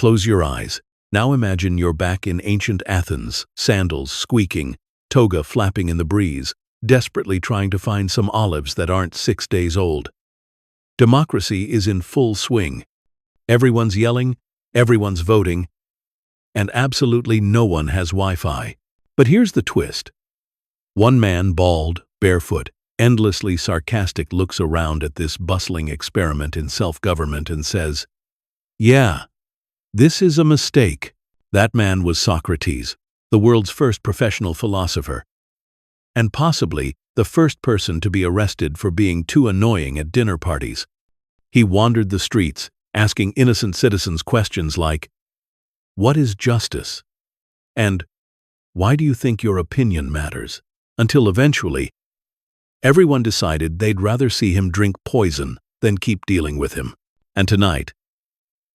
Close your eyes. Now imagine you're back in ancient Athens, sandals squeaking, toga flapping in the breeze, desperately trying to find some olives that aren't 6 days old. Democracy is in full swing. Everyone's yelling, everyone's voting, and absolutely no one has Wi-Fi. But here's the twist. One man, bald, barefoot, endlessly sarcastic, looks around at this bustling experiment in self-government and says, "Yeah, this is a mistake." That man was Socrates, the world's first professional philosopher, and possibly the first person to be arrested for being too annoying at dinner parties. He wandered the streets, asking innocent citizens questions like, "What is justice?" and "Why do you think your opinion matters?" Until eventually, everyone decided they'd rather see him drink poison than keep dealing with him. And tonight,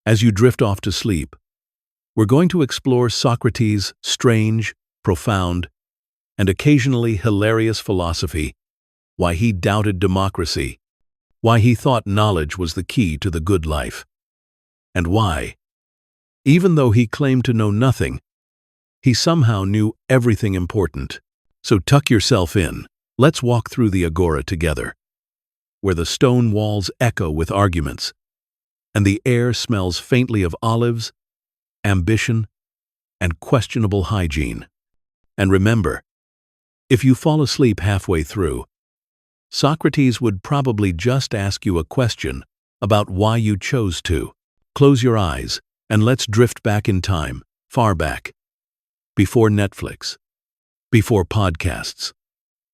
as you drift off to sleep, we're going to explore Socrates' strange, profound, and occasionally hilarious philosophy, why he doubted democracy, why he thought knowledge was the key to the good life, and why, even though he claimed to know nothing, he somehow knew everything important. So tuck yourself in. Let's walk through the agora together, where the stone walls echo with arguments, and the air smells faintly of olives, ambition, and questionable hygiene. And remember, if you fall asleep halfway through, Socrates would probably just ask you a question about why you chose to. Close your eyes, and let's drift back in time, far back, before Netflix, before podcasts,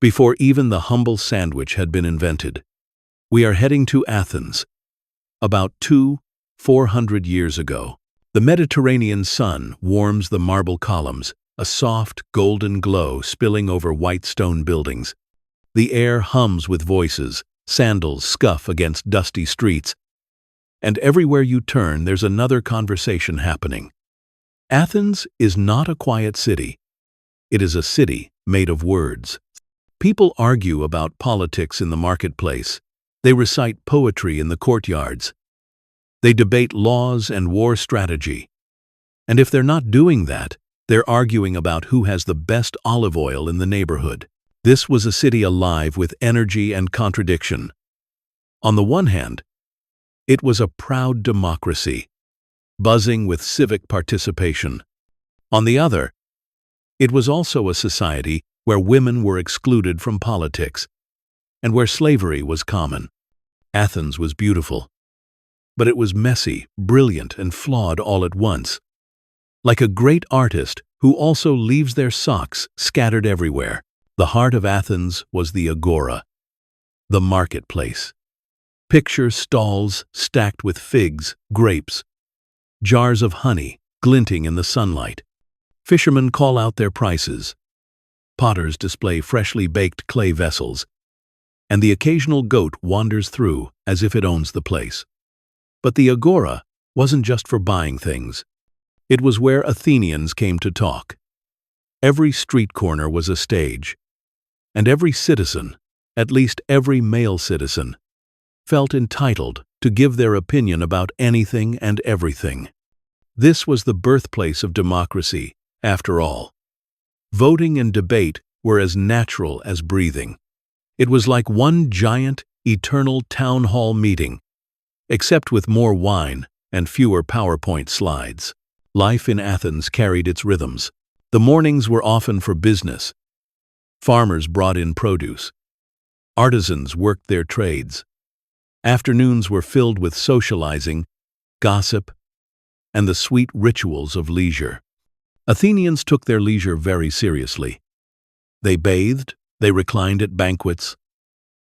before even the humble sandwich had been invented. We are heading to Athens, about 400 years ago. The Mediterranean sun warms the marble columns, a soft, golden glow spilling over white stone buildings. The air hums with voices, sandals scuff against dusty streets, and everywhere you turn there's another conversation happening. Athens is not a quiet city. It is a city made of words. People argue about politics in the marketplace. They recite poetry in the courtyards. They debate laws and war strategy. And if they're not doing that, they're arguing about who has the best olive oil in the neighborhood. This was a city alive with energy and contradiction. On the one hand, it was a proud democracy, buzzing with civic participation. On the other, it was also a society where women were excluded from politics and where slavery was common. Athens was beautiful, but it was messy, brilliant, and flawed all at once. Like a great artist who also leaves their socks scattered everywhere. The heart of Athens was the agora, the marketplace. Picture stalls stacked with figs, grapes, jars of honey glinting in the sunlight. Fishermen call out their prices. Potters display freshly baked clay vessels, and the occasional goat wanders through as if it owns the place. But the agora wasn't just for buying things. It was where Athenians came to talk. Every street corner was a stage, and every citizen, at least every male citizen, felt entitled to give their opinion about anything and everything. This was the birthplace of democracy, after all. Voting and debate were as natural as breathing. It was like one giant, eternal town hall meeting, except with more wine and fewer PowerPoint slides. Life in Athens carried its rhythms. The mornings were often for business. Farmers brought in produce. Artisans worked their trades. Afternoons were filled with socializing, gossip, and the sweet rituals of leisure. Athenians took their leisure very seriously. They bathed, they reclined at banquets,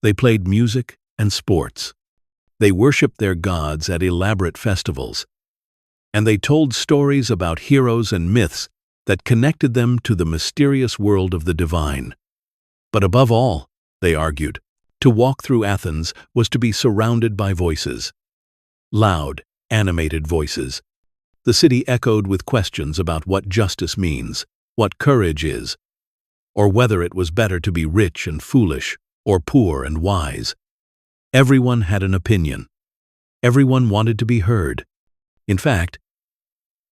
they played music and sports. They worshipped their gods at elaborate festivals, and they told stories about heroes and myths that connected them to the mysterious world of the divine. But above all, they argued, to walk through Athens was to be surrounded by voices. Loud, animated voices. The city echoed with questions about what justice means, what courage is, or whether it was better to be rich and foolish, or poor and wise. Everyone had an opinion. Everyone wanted to be heard. In fact,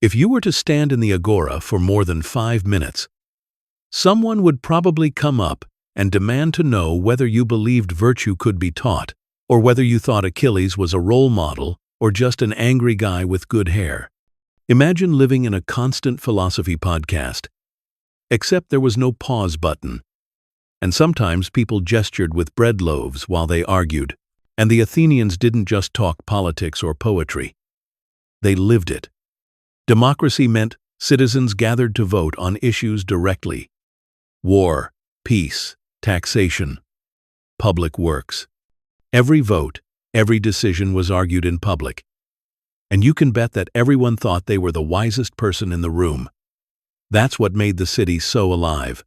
If you were to stand in the agora for more than 5 minutes, someone would probably come up and demand to know whether you believed virtue could be taught, or whether you thought Achilles was a role model or just an angry guy with good hair. Imagine living in a constant philosophy podcast, except there was no pause button, and sometimes people gestured with bread loaves while they argued. And the Athenians didn't just talk politics or poetry. They lived it. Democracy meant citizens gathered to vote on issues directly: war, peace, taxation, public works. Every vote, every decision was argued in public. And you can bet that everyone thought they were the wisest person in the room. That's what made the city so alive.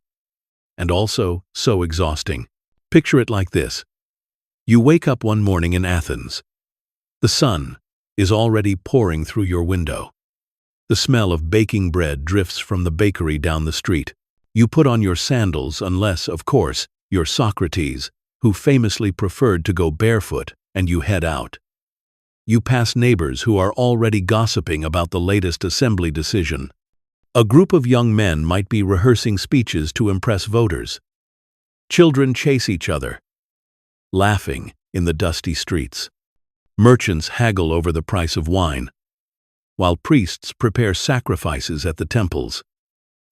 And also so exhausting. Picture it like this. You wake up one morning in Athens. The sun is already pouring through your window. The smell of baking bread drifts from the bakery down the street. You put on your sandals unless, of course, you're Socrates, who famously preferred to go barefoot, and you head out. You pass neighbors who are already gossiping about the latest assembly decision. A group of young men might be rehearsing speeches to impress voters. Children chase each other, laughing in the dusty streets. Merchants haggle over the price of wine, while priests prepare sacrifices at the temples.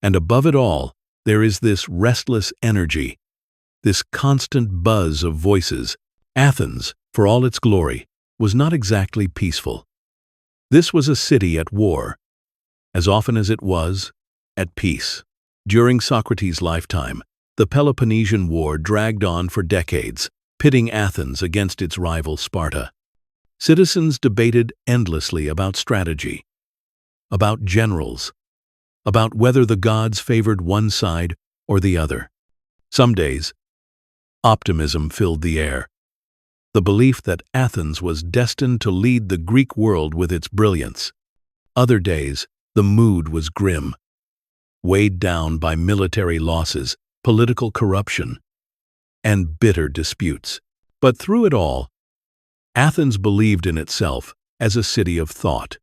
And above it all, there is this restless energy, this constant buzz of voices. Athens, for all its glory, was not exactly peaceful. This was a city at war, as often as it was at peace. During Socrates' lifetime, the Peloponnesian War dragged on for decades, pitting Athens against its rival Sparta. Citizens debated endlessly about strategy, about generals, about whether the gods favored one side or the other. Some days, optimism filled the air. The belief that Athens was destined to lead the Greek world with its brilliance. Other days, the mood was grim, weighed down by military losses, political corruption, and bitter disputes. But through it all, Athens believed in itself as a city of thought,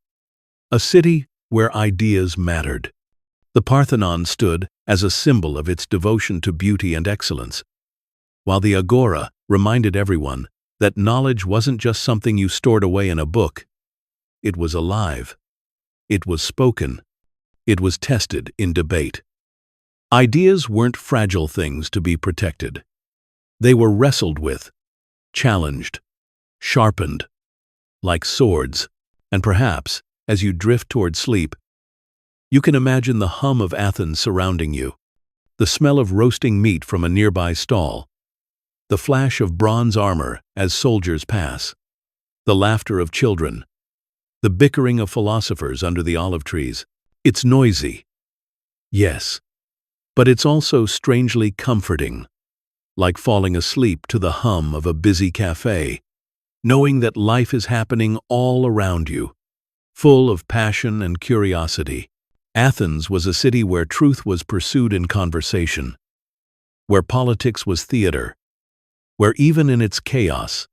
a city where ideas mattered. The Parthenon stood as a symbol of its devotion to beauty and excellence, while the agora reminded everyone that knowledge wasn't just something you stored away in a book. It was alive. It was spoken. It was tested in debate. Ideas weren't fragile things to be protected. They were wrestled with, challenged, sharpened, like swords. And perhaps, as you drift toward sleep, you can imagine the hum of Athens surrounding you, the smell of roasting meat from a nearby stall, the flash of bronze armor as soldiers pass, the laughter of children, the bickering of philosophers under the olive trees. It's noisy, yes, but it's also strangely comforting, like falling asleep to the hum of a busy cafe, knowing that life is happening all around you, full of passion and curiosity. Athens was a city where truth was pursued in conversation, where politics was theater, where even in its chaos,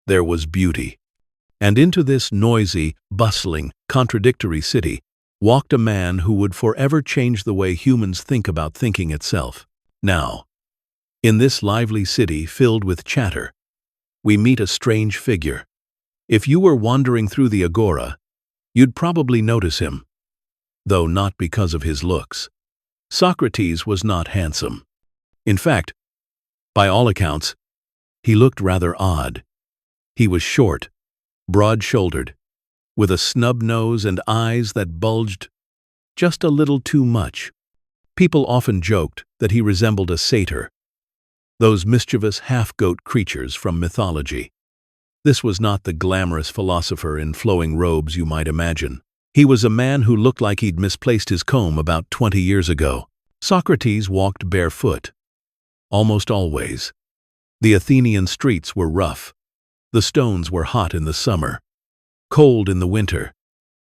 there was beauty. And into this noisy, bustling, contradictory city walked a man who would forever change the way humans think about thinking itself. Now, in this lively city filled with chatter, we meet a strange figure. If you were wandering through the agora, you'd probably notice him, though not because of his looks. Socrates was not handsome. In fact, by all accounts, he looked rather odd. He was short, broad-shouldered, with a snub nose and eyes that bulged just a little too much. People often joked that he resembled a satyr, those mischievous half-goat creatures from mythology. This was not the glamorous philosopher in flowing robes you might imagine. He was a man who looked like he'd misplaced his comb about 20 years ago. Socrates walked barefoot, almost always. The Athenian streets were rough. The stones were hot in the summer, cold in the winter,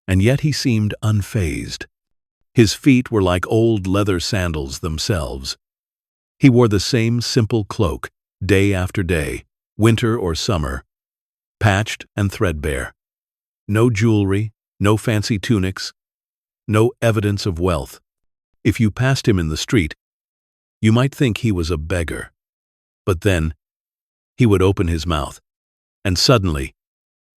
and yet he seemed unfazed. His feet were like old leather sandals themselves. He wore the same simple cloak, day after day, winter or summer, patched and threadbare. No jewelry, no fancy tunics, no evidence of wealth. If you passed him in the street, you might think he was a beggar. But then, he would open his mouth, and suddenly,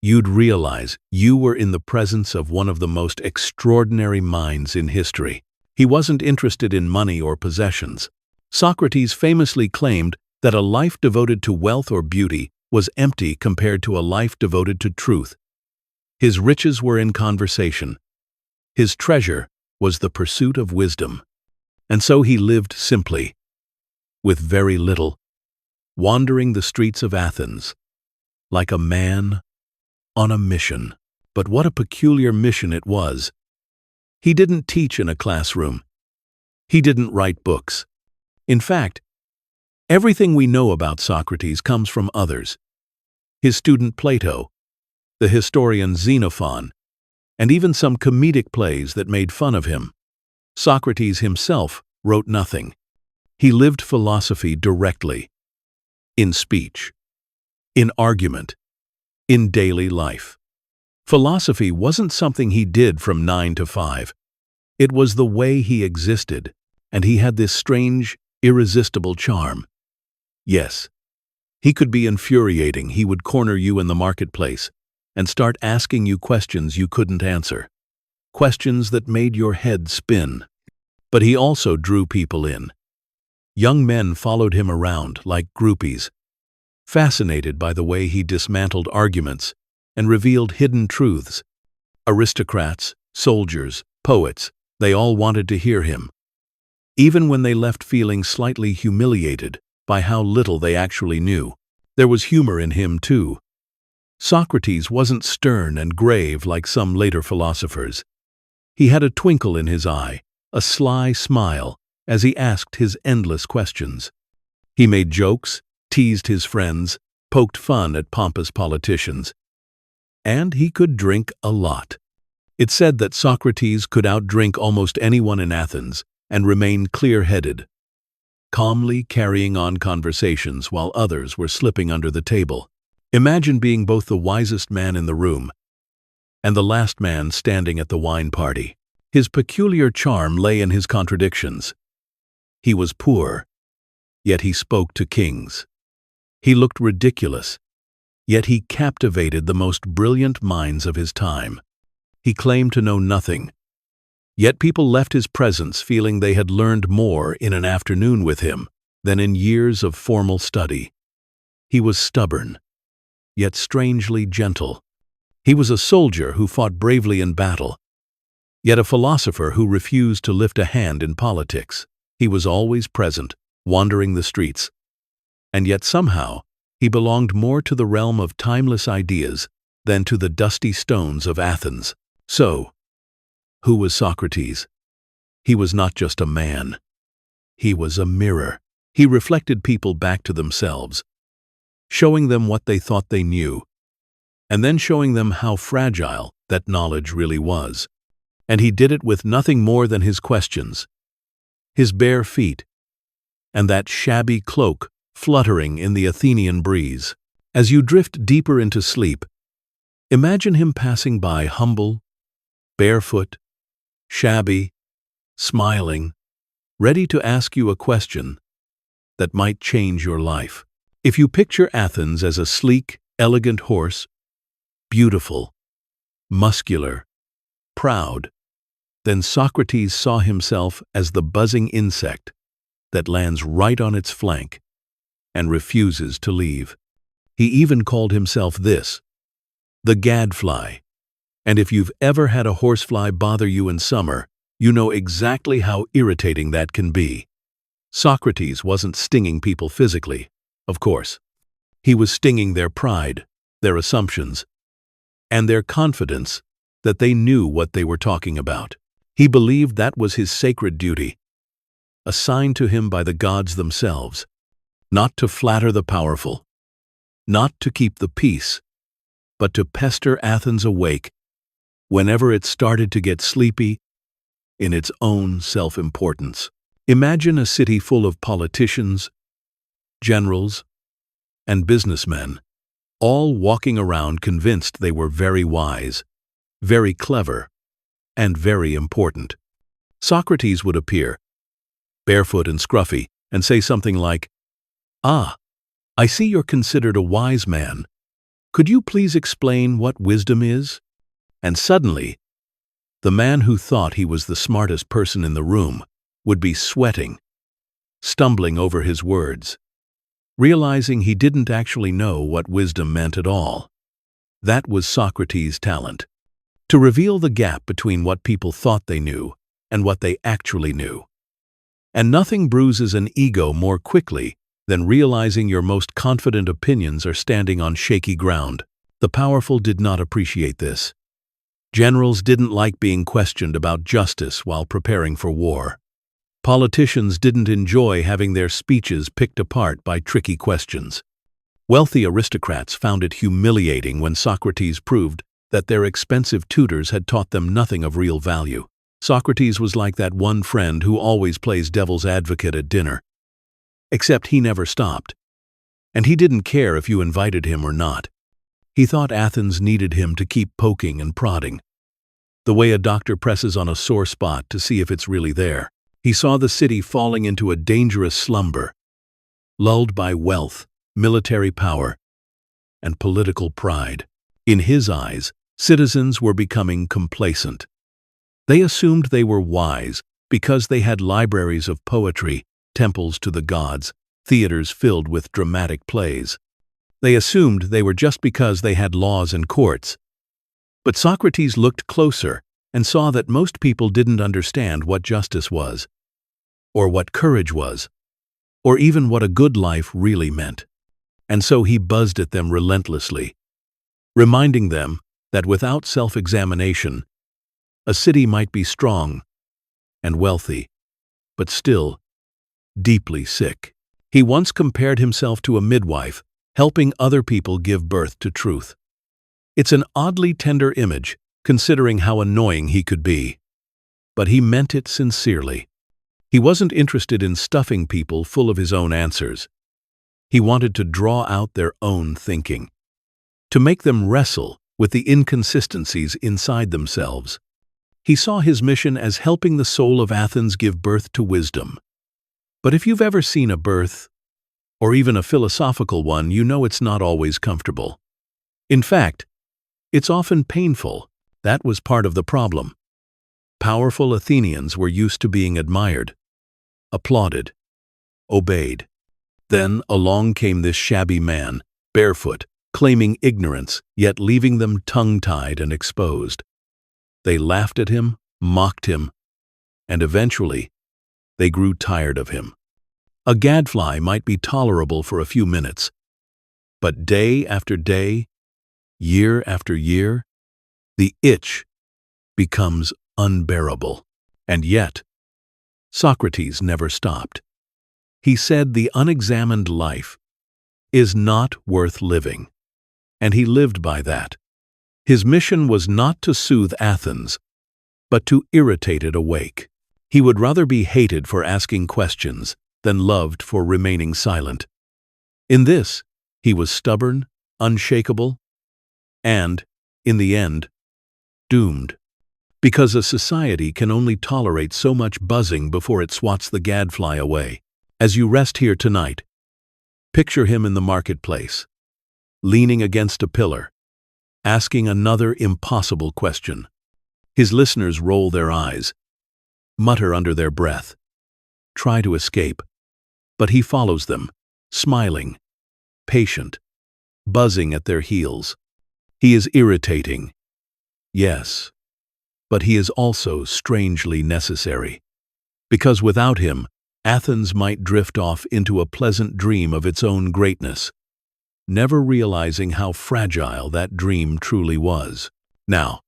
you'd realize you were in the presence of one of the most extraordinary minds in history. He wasn't interested in money or possessions. Socrates famously claimed that a life devoted to wealth or beauty was empty compared to a life devoted to truth. His riches were in conversation. His treasure was the pursuit of wisdom. And so he lived simply, with very little, wandering the streets of Athens, like a man on a mission. But what a peculiar mission it was. He didn't teach in a classroom. He didn't write books. In fact, everything we know about Socrates comes from others. His student Plato, the historian Xenophon, and even some comedic plays that made fun of him. Socrates himself wrote nothing. He lived philosophy directly, in speech, in argument, in daily life. Philosophy wasn't something he did from 9 to 5. It was the way he existed, and he had this strange, irresistible charm. Yes, he could be infuriating. He would corner you in the marketplace and start asking you questions you couldn't answer, questions that made your head spin. But he also drew people in. Young men followed him around like groupies, fascinated by the way he dismantled arguments and revealed hidden truths. Aristocrats, soldiers, poets, they all wanted to hear him, even when they left feeling slightly humiliated by how little they actually knew. There was humor in him, too. Socrates wasn't stern and grave like some later philosophers. He had a twinkle in his eye, a sly smile, as he asked his endless questions. He made jokes, teased his friends, poked fun at pompous politicians. And he could drink a lot. It's said that Socrates could outdrink almost anyone in Athens and remain clear-headed, calmly carrying on conversations while others were slipping under the table. Imagine being both the wisest man in the room and the last man standing at the wine party. His peculiar charm lay in his contradictions. He was poor, yet he spoke to kings. He looked ridiculous, yet he captivated the most brilliant minds of his time. He claimed to know nothing, yet people left his presence feeling they had learned more in an afternoon with him than in years of formal study. He was stubborn, yet strangely gentle. He was a soldier who fought bravely in battle, yet a philosopher who refused to lift a hand in politics. He was always present, wandering the streets, and yet somehow he belonged more to the realm of timeless ideas than to the dusty stones of Athens. So, who was Socrates? He was not just a man. He was a mirror. He reflected people back to themselves, showing them what they thought they knew, and then showing them how fragile that knowledge really was. And he did it with nothing more than his questions, his bare feet, and that shabby cloak fluttering in the Athenian breeze. As you drift deeper into sleep, imagine him passing by humble, barefoot, shabby, smiling, ready to ask you a question that might change your life. If you picture Athens as a sleek, elegant horse, beautiful, muscular, proud, then Socrates saw himself as the buzzing insect that lands right on its flank and refuses to leave. He even called himself this, the gadfly. And if you've ever had a horsefly bother you in summer, you know exactly how irritating that can be. Socrates wasn't stinging people physically, of course. He was stinging their pride, their assumptions, and their confidence that they knew what they were talking about. He believed that was his sacred duty, assigned to him by the gods themselves, not to flatter the powerful, not to keep the peace, but to pester Athens awake whenever it started to get sleepy in its own self-importance. Imagine a city full of politicians, generals, and businessmen, all walking around convinced they were very wise, very clever, and very important. Socrates would appear, barefoot and scruffy, and say something like, "Ah, I see you're considered a wise man. Could you please explain what wisdom is?" And suddenly, the man who thought he was the smartest person in the room would be sweating, stumbling over his words, realizing he didn't actually know what wisdom meant at all. That was Socrates' talent, to reveal the gap between what people thought they knew and what they actually knew. And nothing bruises an ego more quickly than realizing your most confident opinions are standing on shaky ground. The powerful did not appreciate this. Generals didn't like being questioned about justice while preparing for war. Politicians didn't enjoy having their speeches picked apart by tricky questions. Wealthy aristocrats found it humiliating when Socrates proved that their expensive tutors had taught them nothing of real value. Socrates was like that one friend who always plays devil's advocate at dinner. Except he never stopped. And he didn't care if you invited him or not. He thought Athens needed him to keep poking and prodding. The way a doctor presses on a sore spot to see if it's really there. He saw the city falling into a dangerous slumber, lulled by wealth, military power, and political pride. In his eyes, citizens were becoming complacent. They assumed they were wise because they had libraries of poetry, temples to the gods, theaters filled with dramatic plays. They assumed they were just because they had laws and courts. But Socrates looked closer and saw that most people didn't understand what justice was, or what courage was, or even what a good life really meant. And so he buzzed at them relentlessly, reminding them that without self-examination, a city might be strong and wealthy, but still deeply sick. He once compared himself to a midwife, helping other people give birth to truth. It's an oddly tender image, considering how annoying he could be. But he meant it sincerely. He wasn't interested in stuffing people full of his own answers. He wanted to draw out their own thinking, to make them wrestle with the inconsistencies inside themselves. He saw his mission as helping the soul of Athens give birth to wisdom. But if you've ever seen a birth, or even a philosophical one, you know it's not always comfortable. In fact, it's often painful. That was part of the problem. Powerful Athenians were used to being admired, applauded, obeyed. Then along came this shabby man, barefoot, claiming ignorance, yet leaving them tongue-tied and exposed. They laughed at him, mocked him, and eventually, they grew tired of him. A gadfly might be tolerable for a few minutes, but day after day, year after year, the itch becomes unbearable. And yet, Socrates never stopped. He said the unexamined life is not worth living, and he lived by that. His mission was not to soothe Athens, but to irritate it awake. He would rather be hated for asking questions than loved for remaining silent. In this, he was stubborn, unshakable, and, in the end, doomed. Because a society can only tolerate so much buzzing before it swats the gadfly away. As you rest here tonight, picture him in the marketplace, leaning against a pillar, asking another impossible question. His listeners roll their eyes, mutter under their breath, try to escape, but he follows them, smiling, patient, buzzing at their heels. He is irritating, yes, but he is also strangely necessary, because without him, Athens might drift off into a pleasant dream of its own greatness, never realizing how fragile that dream truly was. Now,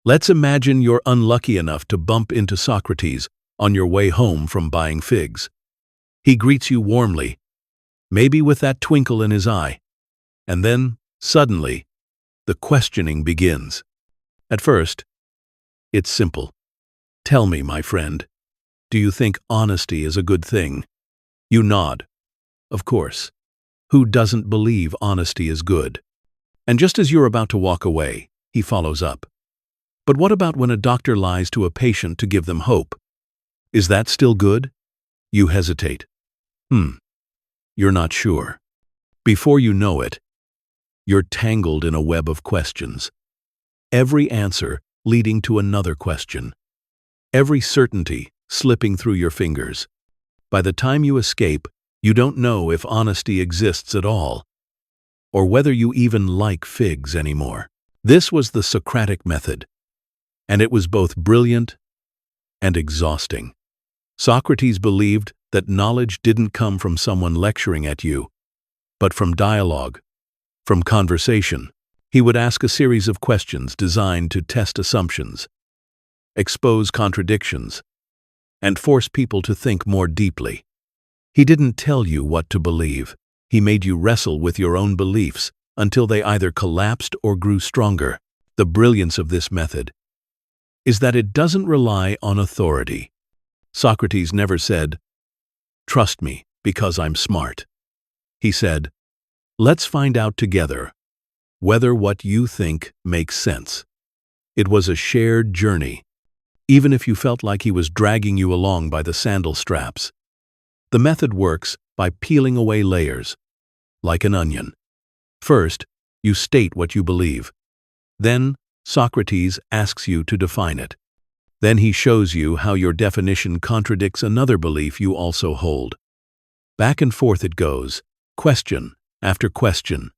let's imagine you're unlucky enough to bump into Socrates on your way home from buying figs. He greets you warmly, maybe with that twinkle in his eye, and then, suddenly, the questioning begins. At first, it's simple. Tell me, my friend, do you think honesty is a good thing? You nod. Of course. Who doesn't believe honesty is good? And just as you're about to walk away, he follows up. But what about when a doctor lies to a patient to give them hope? Is that still good? You hesitate. You're not sure. Before you know it, you're tangled in a web of questions. Every answer leading to another question. Every certainty slipping through your fingers. By the time you escape, you don't know if honesty exists at all, or whether you even like figs anymore. This was the Socratic method, and it was both brilliant and exhausting. Socrates believed that knowledge didn't come from someone lecturing at you, but from dialogue, from conversation. He would ask a series of questions designed to test assumptions, expose contradictions, and force people to think more deeply. He didn't tell you what to believe. He made you wrestle with your own beliefs until they either collapsed or grew stronger. The brilliance of this method is that it doesn't rely on authority. Socrates never said, "Trust me because I'm smart." He said, "Let's find out together whether what you think makes sense." It was a shared journey, even if you felt like he was dragging you along by the sandal straps. The method works by peeling away layers, like an onion. First, you state what you believe. Then, Socrates asks you to define it. Then he shows you how your definition contradicts another belief you also hold. Back and forth it goes, question after question,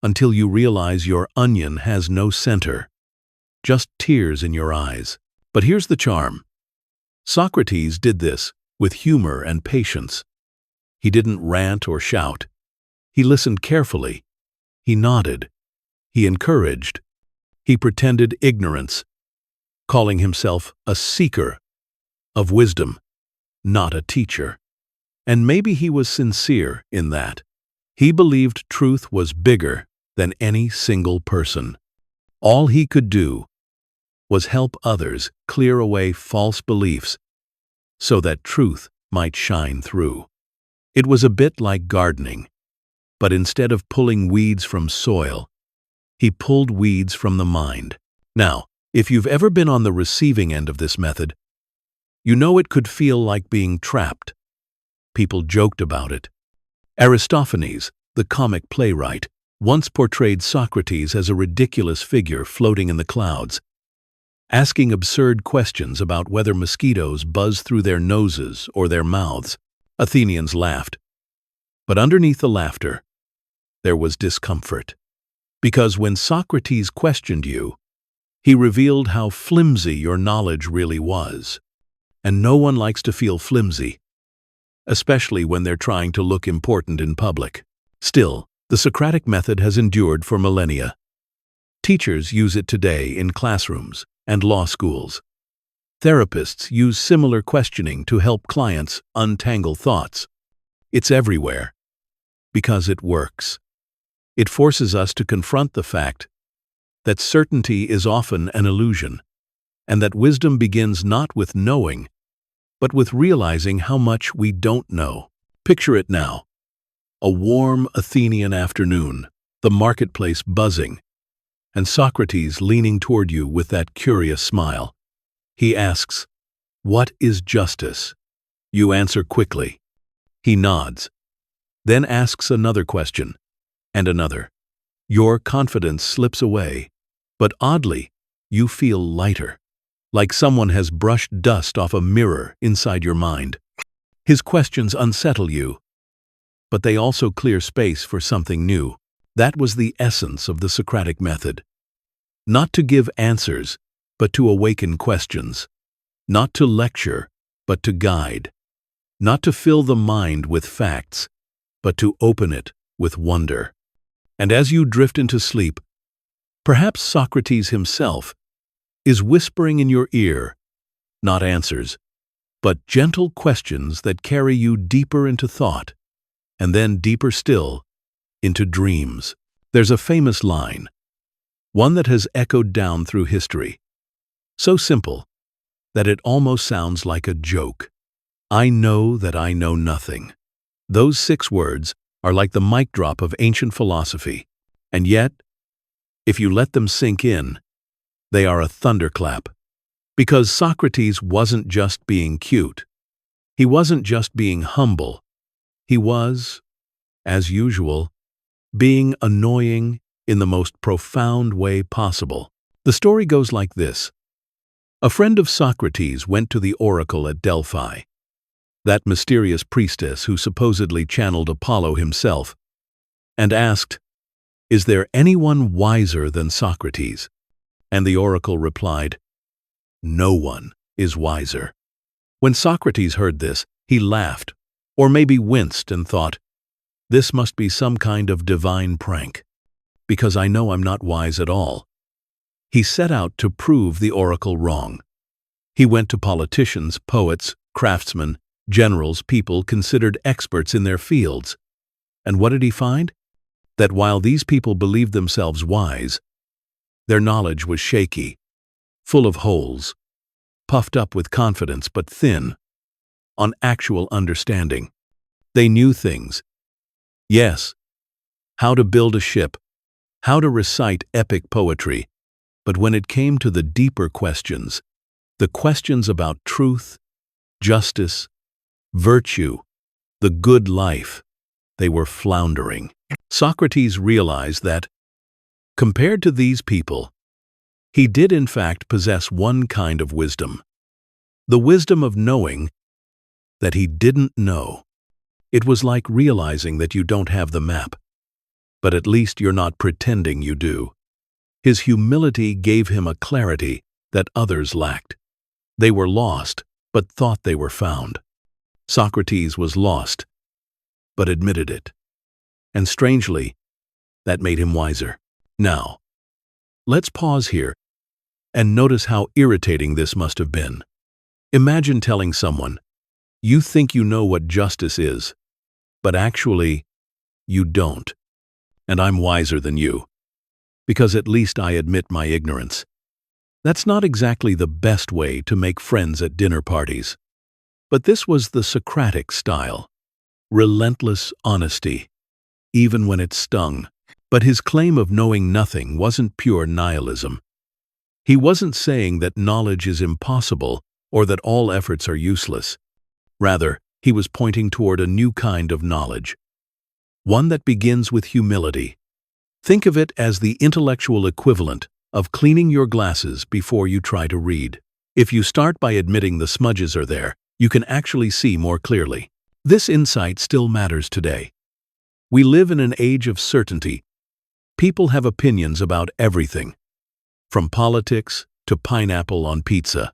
until you realize your onion has no center, just tears in your eyes. But here's the charm. Socrates did this with humor and patience. He didn't rant or shout. He listened carefully. He nodded. He encouraged. He pretended ignorance, calling himself a seeker of wisdom, not a teacher. And maybe he was sincere in that. He believed truth was bigger than any single person. All he could do was help others clear away false beliefs so that truth might shine through. It was a bit like gardening, but instead of pulling weeds from soil, he pulled weeds from the mind. Now, if you've ever been on the receiving end of this method, you know it could feel like being trapped. People joked about it. Aristophanes, the comic playwright, once portrayed Socrates as a ridiculous figure floating in the clouds, asking absurd questions about whether mosquitoes buzz through their noses or their mouths. Athenians laughed. But underneath the laughter, there was discomfort. Because when Socrates questioned you, he revealed how flimsy your knowledge really was. And no one likes to feel flimsy, especially when they're trying to look important in public. Still, the Socratic method has endured for millennia. Teachers use it today in classrooms and law schools. Therapists use similar questioning to help clients untangle thoughts. It's everywhere because it works. It forces us to confront the fact that certainty is often an illusion, and that wisdom begins not with knowing, but with realizing how much we don't know. Picture it now. A warm Athenian afternoon, the marketplace buzzing, and Socrates leaning toward you with that curious smile. He asks, "What is justice?" You answer quickly. He nods, then asks another question, and another. Your confidence slips away, but oddly, you feel lighter, like someone has brushed dust off a mirror inside your mind. His questions unsettle you, but they also clear space for something new. That was the essence of the Socratic method. Not to give answers, but to awaken questions. Not to lecture, but to guide. Not to fill the mind with facts, but to open it with wonder. And as you drift into sleep, perhaps Socrates himself is whispering in your ear, not answers, but gentle questions that carry you deeper into thought, and then deeper still, into dreams. There's a famous line, one that has echoed down through history, so simple that it almost sounds like a joke. I know that I know nothing. Those 6 words are like the mic drop of ancient philosophy, and yet, if you let them sink in, They are a thunderclap. Because Socrates wasn't just being cute. He wasn't just being humble. He was, as usual, being annoying in the most profound way possible. The story goes like this. A friend of Socrates went to the oracle at Delphi, that mysterious priestess who supposedly channeled Apollo himself, and asked, "Is there anyone wiser than Socrates?" And the oracle replied, "No one is wiser." When Socrates heard this, he laughed, or maybe winced and thought, "This must be some kind of divine prank, because I know I'm not wise at all." He set out to prove the oracle wrong. He went to politicians, poets, craftsmen, generals, people considered experts in their fields. And what did he find? That while these people believed themselves wise, their knowledge was shaky, full of holes, puffed up with confidence but thin on actual understanding. They knew things. Yes, how to build a ship, how to recite epic poetry, but when it came to the deeper questions, the questions about truth, justice, virtue, the good life, they were floundering. Socrates realized that, compared to these people, he did in fact possess one kind of wisdom, the wisdom of knowing that he didn't know. It was like realizing that you don't have the map, but at least you're not pretending you do. His humility gave him a clarity that others lacked. They were lost, but thought they were found. Socrates was lost, but admitted it. And strangely, that made him wiser. Now, let's pause here and notice how irritating this must have been. Imagine telling someone, "You think you know what justice is, but actually, you don't. And I'm wiser than you, because at least I admit my ignorance." That's not exactly the best way to make friends at dinner parties. But this was the Socratic style. Relentless honesty, even when it stung. But his claim of knowing nothing wasn't pure nihilism. He wasn't saying that knowledge is impossible or that all efforts are useless. Rather, he was pointing toward a new kind of knowledge, one that begins with humility. Think of it as the intellectual equivalent of cleaning your glasses before you try to read. If you start by admitting the smudges are there, you can actually see more clearly. This insight still matters today. We live in an age of certainty. People have opinions about everything, from politics to pineapple on pizza,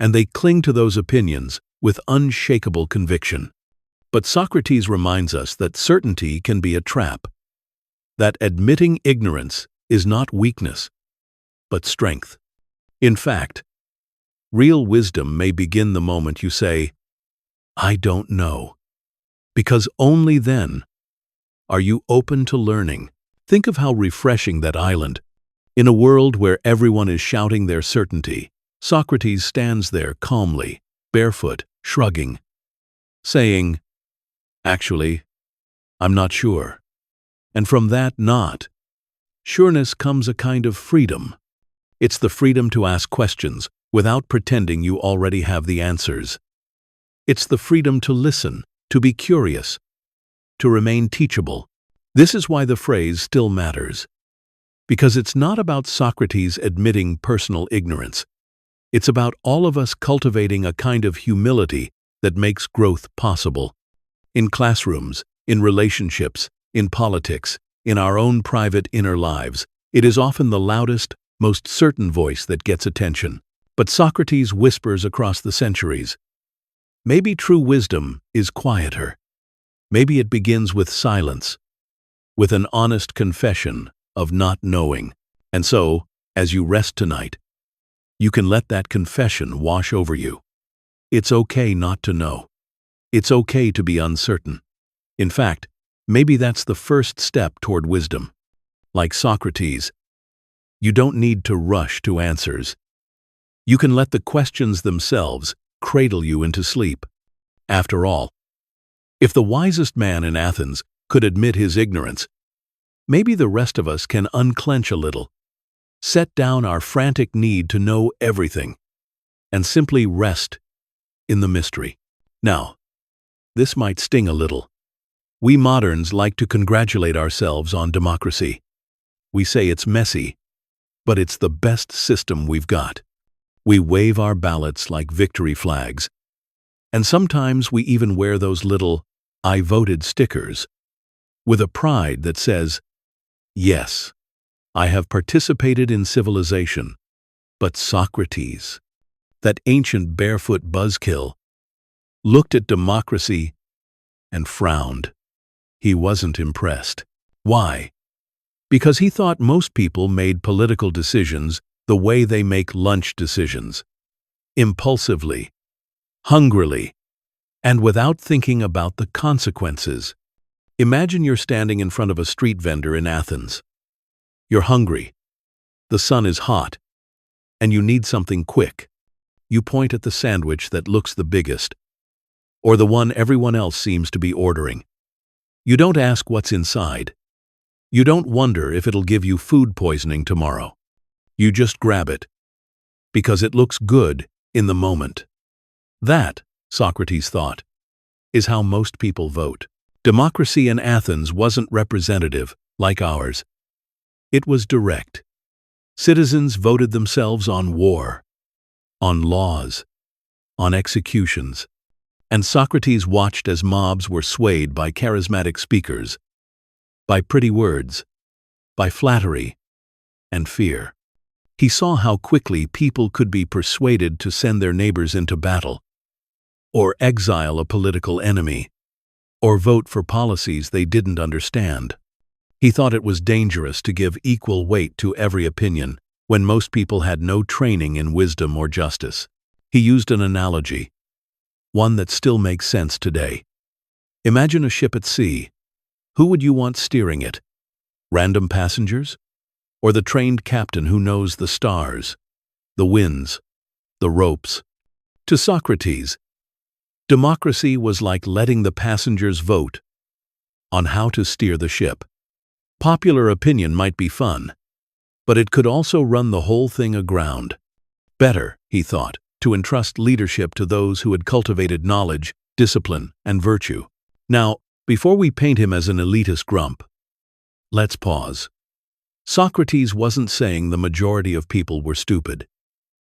and they cling to those opinions with unshakable conviction. But Socrates reminds us that certainty can be a trap, that admitting ignorance is not weakness, but strength. In fact, real wisdom may begin the moment you say, "I don't know," because only then are you open to learning. Think of how refreshing that island. In a world where everyone is shouting their certainty, Socrates stands there calmly, barefoot, shrugging, saying, "Actually, I'm not sure." And from that not sureness comes a kind of freedom. It's the freedom to ask questions without pretending you already have the answers. It's the freedom to listen, to be curious, to remain teachable. This is why the phrase still matters. Because it's not about Socrates admitting personal ignorance. It's about all of us cultivating a kind of humility that makes growth possible. In classrooms, in relationships, in politics, in our own private inner lives, it is often the loudest, most certain voice that gets attention. But Socrates whispers across the centuries. Maybe true wisdom is quieter. Maybe it begins with silence, with an honest confession of not knowing. And so, as you rest tonight, you can let that confession wash over you. It's okay not to know. It's okay to be uncertain. In fact, maybe that's the first step toward wisdom. Like Socrates, you don't need to rush to answers. You can let the questions themselves cradle you into sleep. After all, if the wisest man in Athens could admit his ignorance, maybe the rest of us can unclench a little, set down our frantic need to know everything, and simply rest in the mystery. Now, this might sting a little. We moderns like to congratulate ourselves on democracy. We say it's messy, but it's the best system we've got. We wave our ballots like victory flags, and sometimes we even wear those little "I voted" stickers, with a pride that says, "Yes, I have participated in civilization." But Socrates, that ancient barefoot buzzkill, looked at democracy and frowned. He wasn't impressed. Why? Because he thought most people made political decisions the way they make lunch decisions, impulsively, hungrily, and without thinking about the consequences. Imagine you're standing in front of a street vendor in Athens. You're hungry, the sun is hot, and you need something quick. You point at the sandwich that looks the biggest, or the one everyone else seems to be ordering. You don't ask what's inside. You don't wonder if it'll give you food poisoning tomorrow. You just grab it, because it looks good in the moment. That, Socrates thought, is how most people vote. Democracy in Athens wasn't representative, like ours. It was direct. Citizens voted themselves on war, on laws, on executions, and Socrates watched as mobs were swayed by charismatic speakers, by pretty words, by flattery, and fear. He saw how quickly people could be persuaded to send their neighbors into battle, or exile a political enemy, or vote for policies they didn't understand. He thought it was dangerous to give equal weight to every opinion when most people had no training in wisdom or justice. He used an analogy, one that still makes sense today. Imagine a ship at sea. Who would you want steering it? Random passengers? Or the trained captain who knows the stars, the winds, the ropes? To Socrates, democracy was like letting the passengers vote on how to steer the ship. Popular opinion might be fun, but it could also run the whole thing aground. Better, he thought, to entrust leadership to those who had cultivated knowledge, discipline, and virtue. Now, before we paint him as an elitist grump, let's pause. Socrates wasn't saying the majority of people were stupid.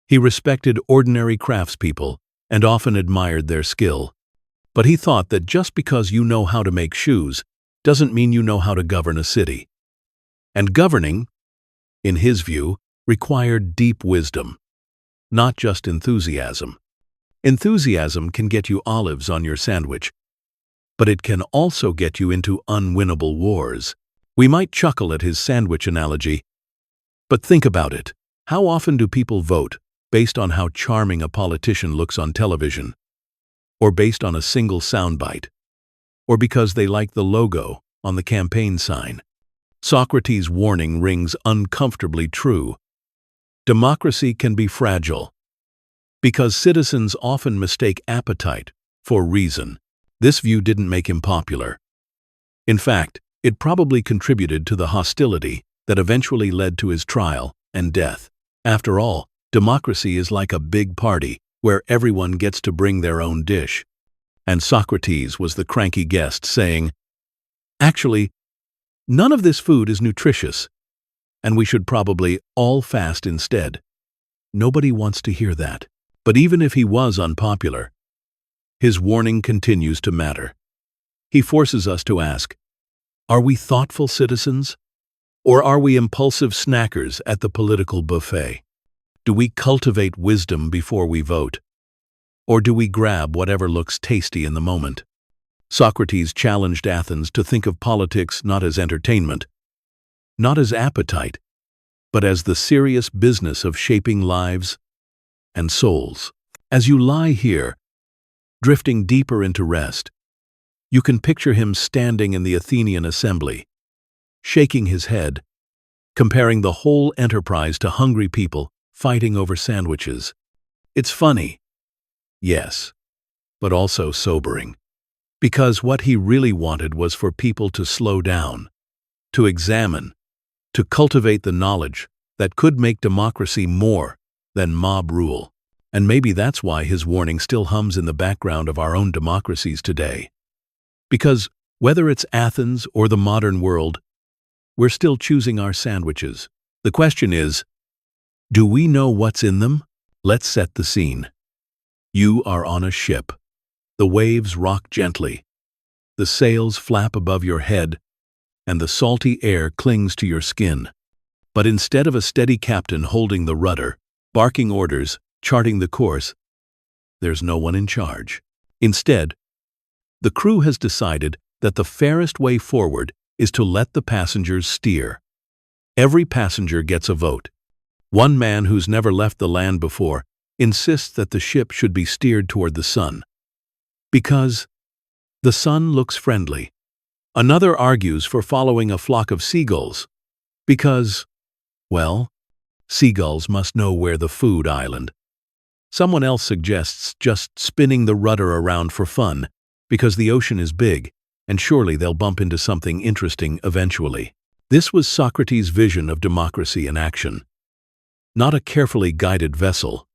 He respected ordinary craftspeople and often admired their skill. But he thought that just because you know how to make shoes doesn't mean you know how to govern a city. And governing, in his view, required deep wisdom, not just enthusiasm. Enthusiasm can get you olives on your sandwich, but it can also get you into unwinnable wars. We might chuckle at his sandwich analogy, but think about it. How often do people vote based on how charming a politician looks on television, or based on a single soundbite, or because they like the logo on the campaign sign? Socrates' warning rings uncomfortably true. Democracy can be fragile, because citizens often mistake appetite for reason. This view didn't make him popular. In fact, it probably contributed to the hostility that eventually led to his trial and death. After all, democracy is like a big party where everyone gets to bring their own dish. And Socrates was the cranky guest saying, "Actually, none of this food is nutritious, and we should probably all fast instead." Nobody wants to hear that. But even if he was unpopular, his warning continues to matter. He forces us to ask, are we thoughtful citizens? Or are we impulsive snackers at the political buffet? Do we cultivate wisdom before we vote? Or do we grab whatever looks tasty in the moment? Socrates challenged Athens to think of politics not as entertainment, not as appetite, but as the serious business of shaping lives and souls. As you lie here, drifting deeper into rest, you can picture him standing in the Athenian assembly, shaking his head, comparing the whole enterprise to hungry people fighting over sandwiches. It's funny, yes, but also sobering, because what he really wanted was for people to slow down, to examine, to cultivate the knowledge that could make democracy more than mob rule. And maybe that's why his warning still hums in the background of our own democracies today. Because whether it's Athens or the modern world, we're still choosing our sandwiches. The question is, do we know what's in them? Let's set the scene. You are on a ship. The waves rock gently. The sails flap above your head, and the salty air clings to your skin. But instead of a steady captain holding the rudder, barking orders, charting the course, there's no one in charge. Instead, the crew has decided that the fairest way forward is to let the passengers steer. Every passenger gets a vote. One man who's never left the land before insists that the ship should be steered toward the sun, because the sun looks friendly. Another argues for following a flock of seagulls, because, well, seagulls must know where the food island. Someone else suggests just spinning the rudder around for fun, because the ocean is big, and surely they'll bump into something interesting eventually. This was Socrates' vision of democracy in action. Not a carefully guided vessel,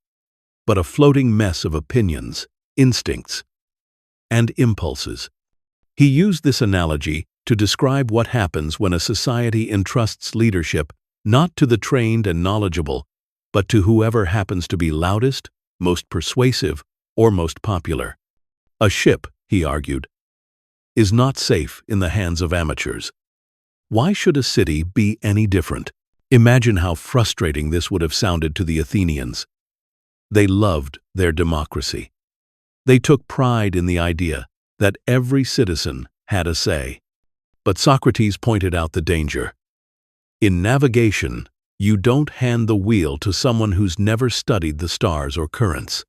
but a floating mess of opinions, instincts, and impulses. He used this analogy to describe what happens when a society entrusts leadership not to the trained and knowledgeable, but to whoever happens to be loudest, most persuasive, or most popular. A ship, he argued, is not safe in the hands of amateurs. Why should a city be any different? Imagine how frustrating this would have sounded to the Athenians. They loved their democracy. They took pride in the idea that every citizen had a say. But Socrates pointed out the danger. In navigation, you don't hand the wheel to someone who's never studied the stars or currents.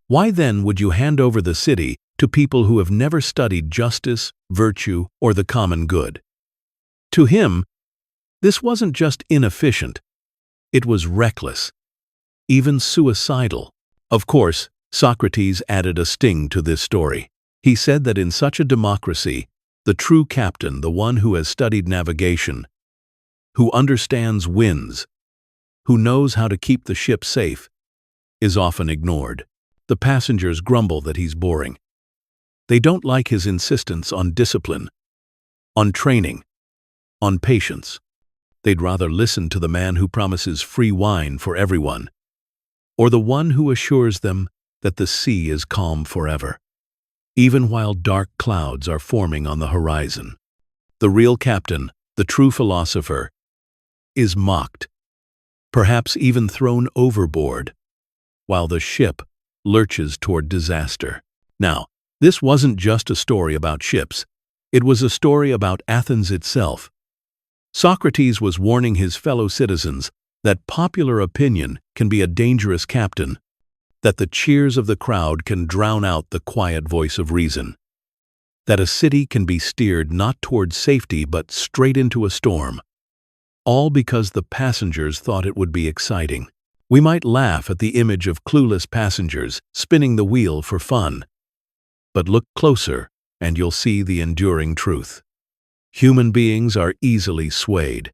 Why then would you hand over the city to people who have never studied justice, virtue, or the common good? To him, this wasn't just inefficient, it was reckless, even suicidal. Of course, Socrates added a sting to this story. He said that in such a democracy, the true captain, the one who has studied navigation, who understands winds, who knows how to keep the ship safe, is often ignored. The passengers grumble that he's boring. They don't like his insistence on discipline, on training, on patience. They'd rather listen to the man who promises free wine for everyone, or the one who assures them that the sea is calm forever, even while dark clouds are forming on the horizon. The real captain, the true philosopher, is mocked, perhaps even thrown overboard, while the ship lurches toward disaster. Now, this wasn't just a story about ships. It was a story about Athens itself. Socrates was warning his fellow citizens that popular opinion can be a dangerous captain, that the cheers of the crowd can drown out the quiet voice of reason, that a city can be steered not toward safety but straight into a storm, all because the passengers thought it would be exciting. We might laugh at the image of clueless passengers spinning the wheel for fun, but look closer and you'll see the enduring truth. Human beings are easily swayed.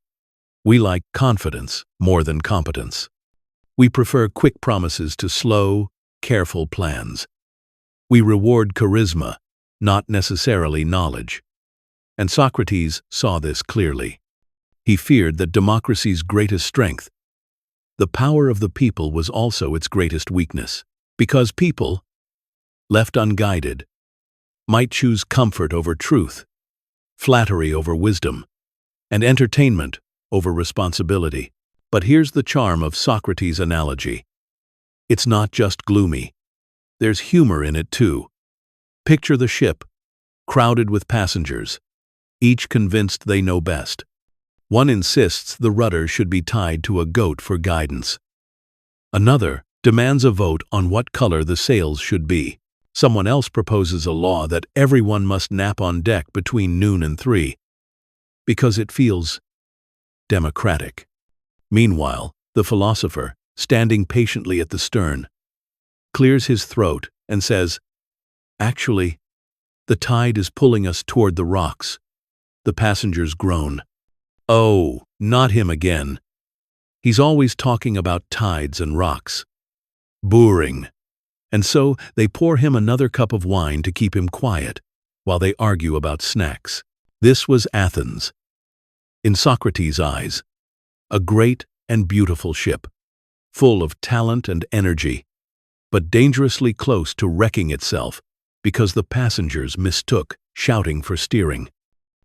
We like confidence more than competence. We prefer quick promises to slow, careful plans. We reward charisma, not necessarily knowledge. And Socrates saw this clearly. He feared that democracy's greatest strength, the power of the people, was also its greatest weakness, because people, left unguided, might choose comfort over truth, flattery over wisdom, and entertainment over responsibility. But here's the charm of Socrates' analogy. It's not just gloomy. There's humor in it too. Picture the ship, crowded with passengers, each convinced they know best. One insists the rudder should be tied to a goat for guidance. Another demands a vote on what color the sails should be. Someone else proposes a law that everyone must nap on deck between noon and 3, because it feels democratic. Meanwhile, the philosopher, standing patiently at the stern, clears his throat and says, "Actually, the tide is pulling us toward the rocks." The passengers groan. "Oh, not him again." He's always talking about tides and rocks. Boring. And so they pour him another cup of wine to keep him quiet, while they argue about snacks. This was Athens. In Socrates' eyes, a great and beautiful ship, full of talent and energy, but dangerously close to wrecking itself because the passengers mistook shouting for steering.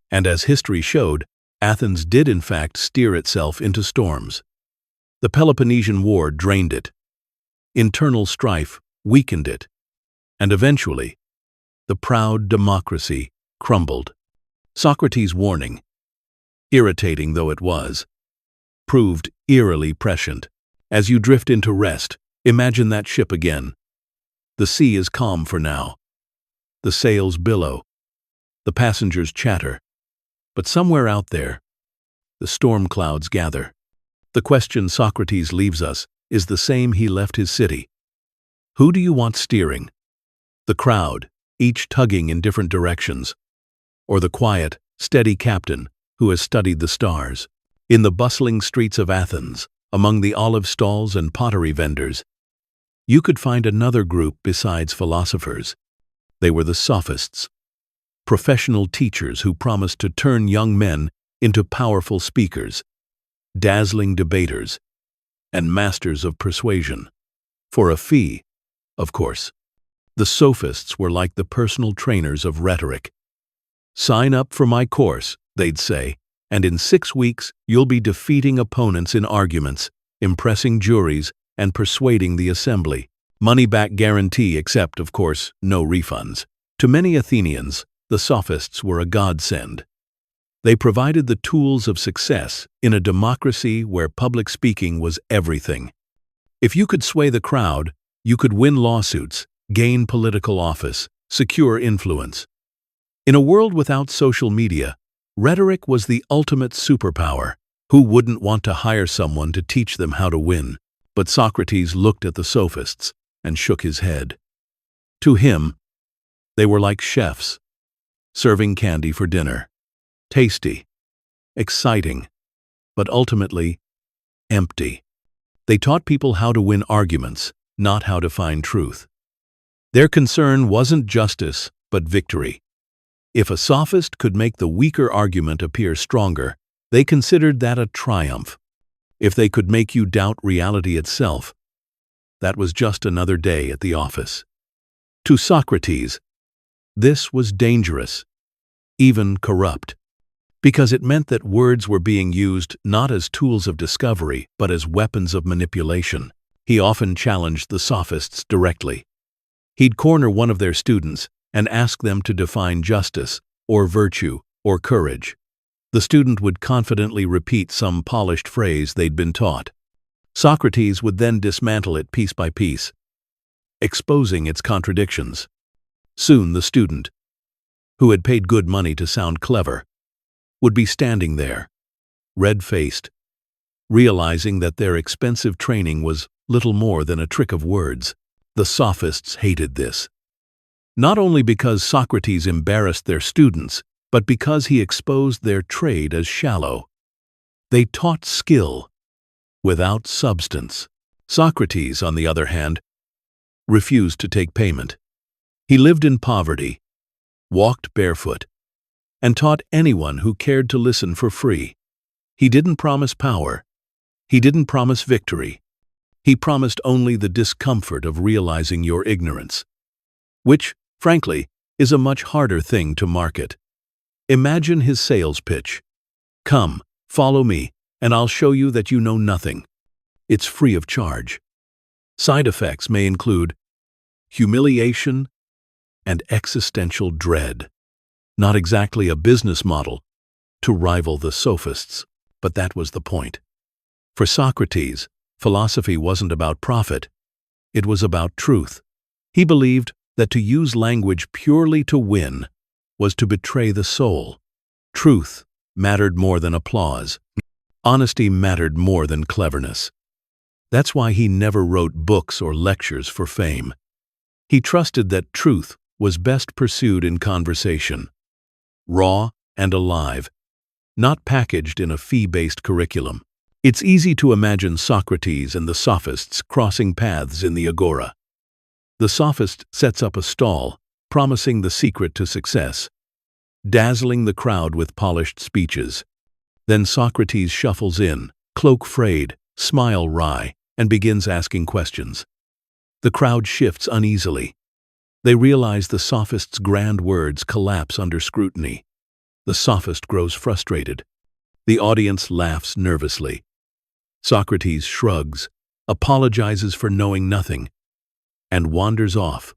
And as history showed, Athens did in fact steer itself into storms. The Peloponnesian War drained it. Internal strife weakened it. And eventually, the proud democracy crumbled. Socrates' warning, irritating though it was, proved eerily prescient. As you drift into rest, imagine that ship again. The sea is calm for now. The sails billow. The passengers chatter. But somewhere out there, the storm clouds gather. The question Socrates leaves us is the same he left his city. Who do you want steering? The crowd, each tugging in different directions, or the quiet, steady captain who has studied the stars? In the bustling streets of Athens, among the olive stalls and pottery vendors, you could find another group besides philosophers. They were the sophists, professional teachers who promised to turn young men into powerful speakers, dazzling debaters, and masters of persuasion. For a fee, of course. The sophists were like the personal trainers of rhetoric. "Sign up for my course," they'd say, "and in 6 weeks you'll be defeating opponents in arguments, impressing juries, and persuading the assembly. Money-back guarantee except, of course, no refunds." To many Athenians, the sophists were a godsend. They provided the tools of success in a democracy where public speaking was everything. If you could sway the crowd, you could win lawsuits, gain political office, secure influence. In a world without social media, rhetoric was the ultimate superpower. Who wouldn't want to hire someone to teach them how to win? But Socrates looked at the sophists and shook his head. To him, they were like chefs, serving candy for dinner. Tasty, exciting, but ultimately empty. They taught people how to win arguments, not how to find truth. Their concern wasn't justice, but victory. If a sophist could make the weaker argument appear stronger, they considered that a triumph. If they could make you doubt reality itself, that was just another day at the office. To Socrates, this was dangerous, even corrupt, because it meant that words were being used not as tools of discovery, but as weapons of manipulation. He often challenged the sophists directly. He'd corner one of their students and ask them to define justice, or virtue, or courage. The student would confidently repeat some polished phrase they'd been taught. Socrates would then dismantle it piece by piece, exposing its contradictions. Soon the student, who had paid good money to sound clever, would be standing there, red-faced, realizing that their expensive training was little more than a trick of words. The sophists hated this. Not only because Socrates embarrassed their students, but because he exposed their trade as shallow. They taught skill without substance. Socrates, on the other hand, refused to take payment. He lived in poverty, walked barefoot, and taught anyone who cared to listen for free. He didn't promise power. He didn't promise victory. He promised only the discomfort of realizing your ignorance, which, frankly, is a much harder thing to market. Imagine his sales pitch. "Come, follow me, and I'll show you that you know nothing." It's free of charge. Side effects may include humiliation and existential dread. Not exactly a business model to rival the sophists, but that was the point. For Socrates, philosophy wasn't about profit. It was about truth. He believed that to use language purely to win was to betray the soul. Truth mattered more than applause. Honesty mattered more than cleverness. That's why he never wrote books or lectures for fame. He trusted that truth was best pursued in conversation, raw and alive, not packaged in a fee-based curriculum. It's easy to imagine Socrates and the sophists crossing paths in the agora. The sophist sets up a stall, promising the secret to success, dazzling the crowd with polished speeches. Then Socrates shuffles in, cloak frayed, smile wry, and begins asking questions. The crowd shifts uneasily. They realize the sophist's grand words collapse under scrutiny. The sophist grows frustrated. The audience laughs nervously. Socrates shrugs, apologizes for knowing nothing, and wanders off,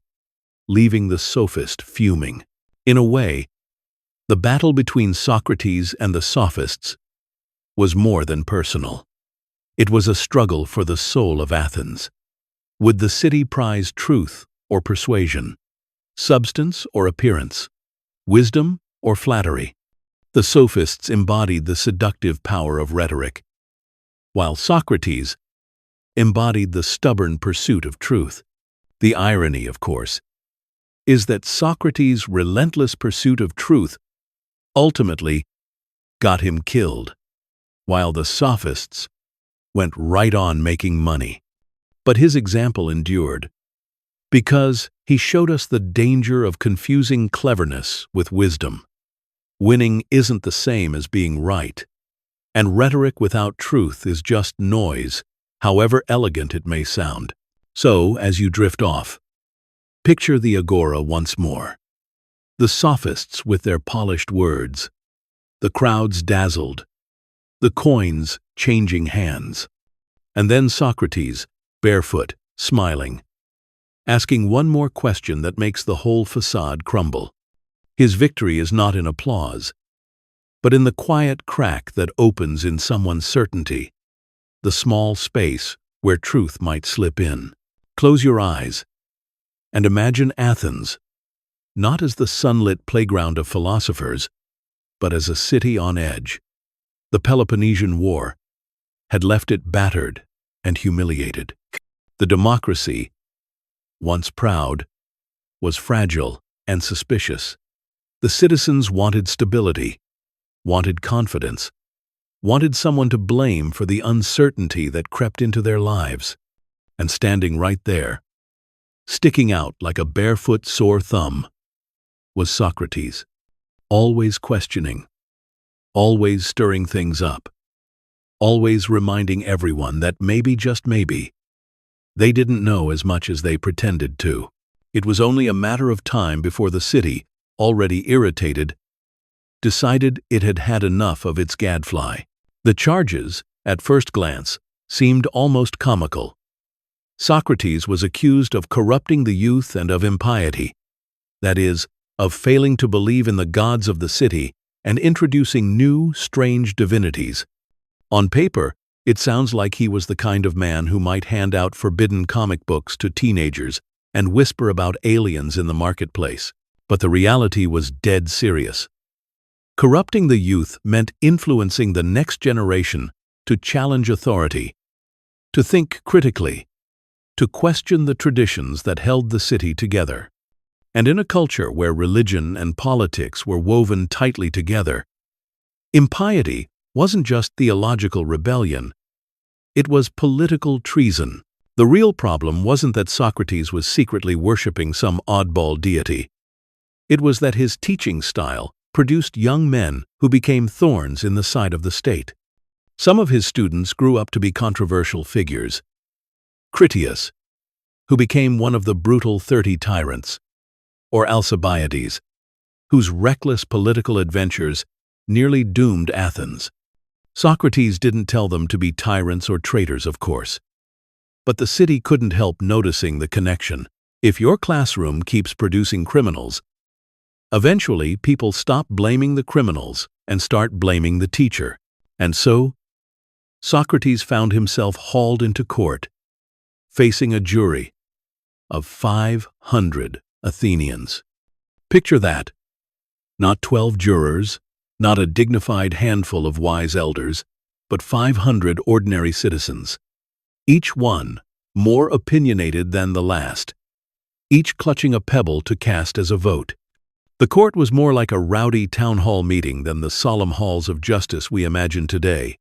leaving the sophist fuming. In a way, the battle between Socrates and the sophists was more than personal. It was a struggle for the soul of Athens. Would the city prize truth or persuasion, substance or appearance, wisdom or flattery? The sophists embodied the seductive power of rhetoric, while Socrates embodied the stubborn pursuit of truth. The irony, of course, is that Socrates' relentless pursuit of truth ultimately got him killed, while the sophists went right on making money. But his example endured, because he showed us the danger of confusing cleverness with wisdom. Winning isn't the same as being right, and rhetoric without truth is just noise, however elegant it may sound. So, as you drift off, picture the agora once more. The sophists with their polished words, the crowds dazzled, the coins changing hands, and then Socrates, barefoot, smiling, asking one more question that makes the whole facade crumble. His victory is not in applause, but in the quiet crack that opens in someone's certainty, the small space where truth might slip in. Close your eyes and imagine Athens, not as the sunlit playground of philosophers, but as a city on edge. The Peloponnesian War had left it battered and humiliated. The democracy, once proud, was fragile and suspicious. The citizens wanted stability, wanted confidence, wanted someone to blame for the uncertainty that crept into their lives. And standing right there, sticking out like a barefoot sore thumb, was Socrates, always questioning, always stirring things up, always reminding everyone that maybe, just maybe, they didn't know as much as they pretended to. It was only a matter of time before the city, already irritated, decided it had had enough of its gadfly. The charges, at first glance, seemed almost comical. Socrates was accused of corrupting the youth and of impiety, that is, of failing to believe in the gods of the city and introducing new, strange divinities. On paper, it sounds like he was the kind of man who might hand out forbidden comic books to teenagers and whisper about aliens in the marketplace. But the reality was dead serious. Corrupting the youth meant influencing the next generation to challenge authority, to think critically, to question the traditions that held the city together. And in a culture where religion and politics were woven tightly together, impiety wasn't just theological rebellion, it was political treason. The real problem wasn't that Socrates was secretly worshipping some oddball deity. It was that his teaching style produced young men who became thorns in the side of the state. Some of his students grew up to be controversial figures. Critias, who became one of the brutal 30 tyrants, or Alcibiades, whose reckless political adventures nearly doomed Athens. Socrates didn't tell them to be tyrants or traitors, of course. But the city couldn't help noticing the connection. If your classroom keeps producing criminals, eventually people stop blaming the criminals and start blaming the teacher. And so, Socrates found himself hauled into court, facing a jury of 500 Athenians. Picture that. Not 12 jurors, not a dignified handful of wise elders, but 500 ordinary citizens. Each one more opinionated than the last, each clutching a pebble to cast as a vote. The court was more like a rowdy town hall meeting than the solemn halls of justice we imagine today.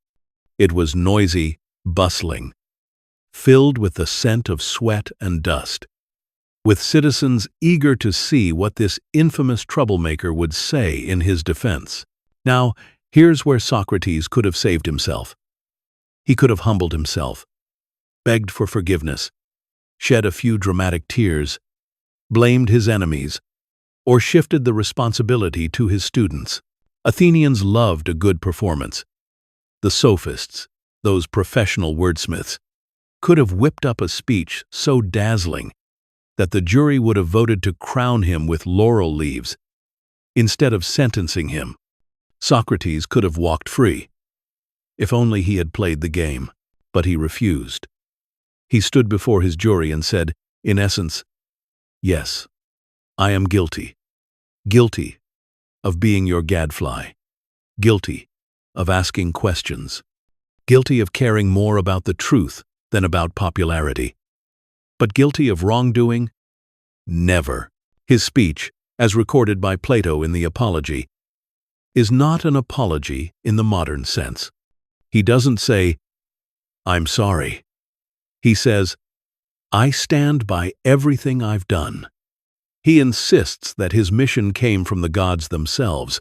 It was noisy, bustling, filled with the scent of sweat and dust, with citizens eager to see what this infamous troublemaker would say in his defense. Now, here's where Socrates could have saved himself. He could have humbled himself, begged for forgiveness, shed a few dramatic tears, blamed his enemies, or shifted the responsibility to his students. Athenians loved a good performance. The sophists, those professional wordsmiths, could have whipped up a speech so dazzling that the jury would have voted to crown him with laurel leaves instead of sentencing him. Socrates could have walked free, if only he had played the game, but he refused. He stood before his jury and said, in essence, "Yes, I am guilty. Guilty of being your gadfly. Guilty of asking questions. Guilty of caring more about the truth than about popularity. But guilty of wrongdoing? Never." His speech, as recorded by Plato in the Apology, is not an apology in the modern sense. He doesn't say, "I'm sorry." He says, "I stand by everything I've done." He insists that his mission came from the gods themselves,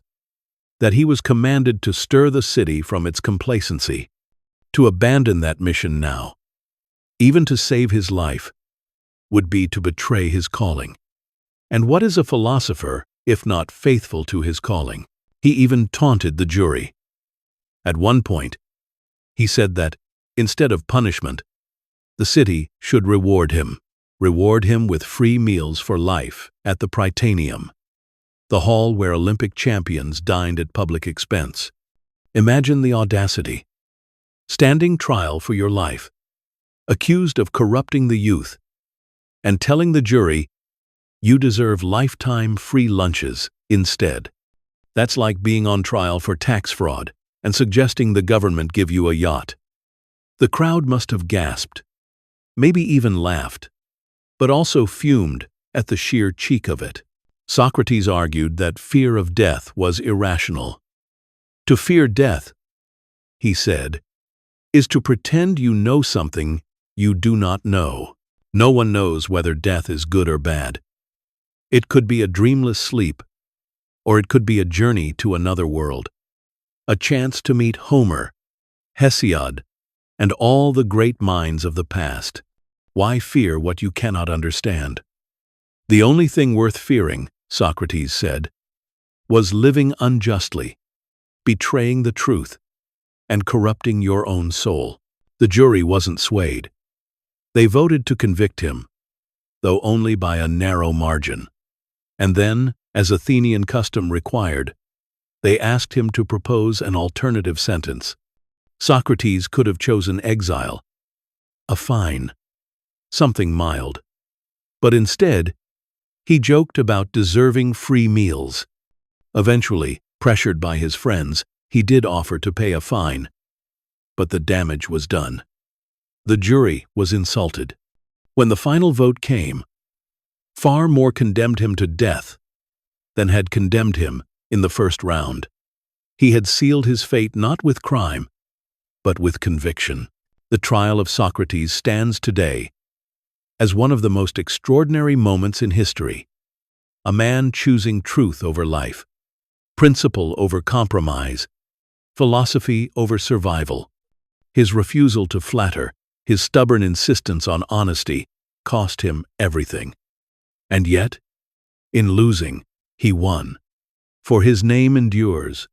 that he was commanded to stir the city from its complacency. To abandon that mission now, even to save his life, would be to betray his calling. And what is a philosopher if not faithful to his calling? He even taunted the jury. At one point, he said that, instead of punishment, the city should reward him with free meals for life at the Prytaneum, the hall where Olympic champions dined at public expense. Imagine the audacity. Standing trial for your life, accused of corrupting the youth, and telling the jury, you deserve lifetime free lunches instead. That's like being on trial for tax fraud and suggesting the government give you a yacht. The crowd must have gasped, maybe even laughed, but also fumed at the sheer cheek of it. Socrates argued that fear of death was irrational. To fear death, he said, is to pretend you know something you do not know. No one knows whether death is good or bad. It could be a dreamless sleep, or it could be a journey to another world, a chance to meet Homer, Hesiod, and all the great minds of the past. Why fear what you cannot understand? The only thing worth fearing, Socrates said, was living unjustly, betraying the truth, and corrupting your own soul. The jury wasn't swayed. They voted to convict him, though only by a narrow margin. And then, as Athenian custom required, they asked him to propose an alternative sentence. Socrates could have chosen exile, a fine, something mild. But instead, he joked about deserving free meals. Eventually, pressured by his friends, he did offer to pay a fine, but the damage was done. The jury was insulted. When the final vote came, far more condemned him to death than had condemned him in the first round. He had sealed his fate not with crime, but with conviction. The trial of Socrates stands today as one of the most extraordinary moments in history. A man choosing truth over life, principle over compromise, philosophy over survival. His refusal to flatter, his stubborn insistence on honesty, cost him everything. And yet, in losing, he won. For his name endures,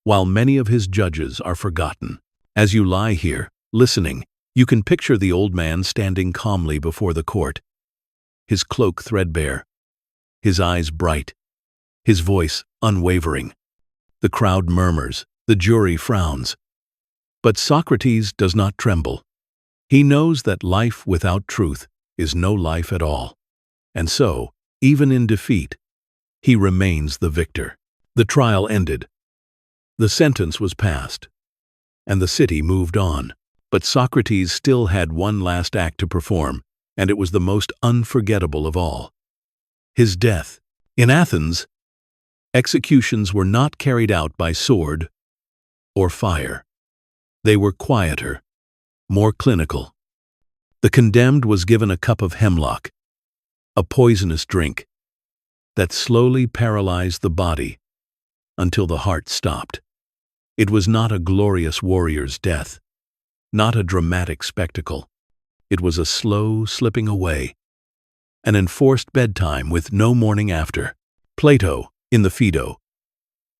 while many of his judges are forgotten. As you lie here, listening, you can picture the old man standing calmly before the court, his cloak threadbare, his eyes bright, his voice unwavering. The crowd murmurs, the jury frowns. But Socrates does not tremble. He knows that life without truth is no life at all. And so, even in defeat, he remains the victor. The trial ended. The sentence was passed, and the city moved on. But Socrates still had one last act to perform, and it was the most unforgettable of all. His death. In Athens, executions were not carried out by sword or fire. They were quieter, more clinical. The condemned was given a cup of hemlock, a poisonous drink that slowly paralyzed the body until the heart stopped. It was not a glorious warrior's death, not a dramatic spectacle. It was a slow slipping away, an enforced bedtime with no morning after. Plato, in the Phaedo,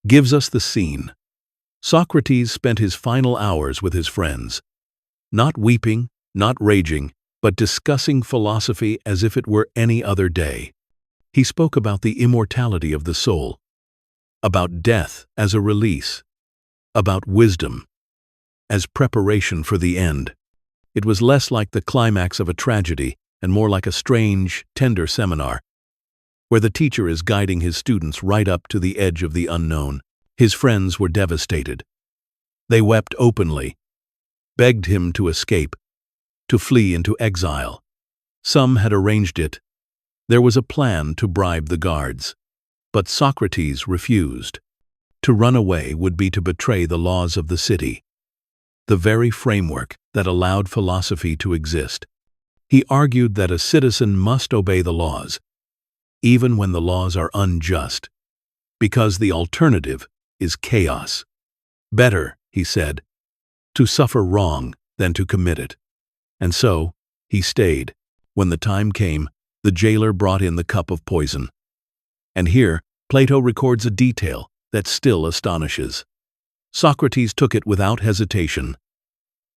gives us the scene. Socrates spent his final hours with his friends, not weeping, not raging, but discussing philosophy as if it were any other day. He spoke about the immortality of the soul, about death as a release, about wisdom as preparation for the end. It was less like the climax of a tragedy and more like a strange, tender seminar, where the teacher is guiding his students right up to the edge of the unknown. His friends were devastated. They wept openly, begged him to escape, to flee into exile. Some had arranged it. There was a plan to bribe the guards. But Socrates refused. To run away would be to betray the laws of the city, the very framework that allowed philosophy to exist. He argued that a citizen must obey the laws, even when the laws are unjust, because the alternative is chaos. Better, he said, to suffer wrong than to commit it. And so, he stayed. When the time came, the jailer brought in the cup of poison. And here, Plato records a detail that still astonishes. Socrates took it without hesitation,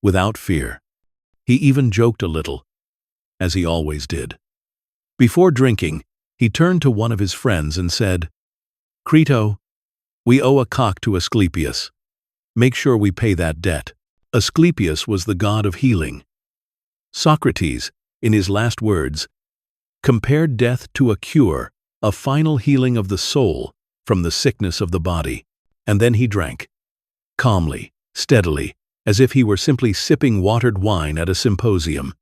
without fear. He even joked a little, as he always did. Before drinking, he turned to one of his friends and said, "Crito, we owe a cock to Asclepius. Make sure we pay that debt." Asclepius was the god of healing. Socrates, in his last words, compared death to a cure, a final healing of the soul from the sickness of the body. And then he drank, calmly, steadily, as if he were simply sipping watered wine at a symposium.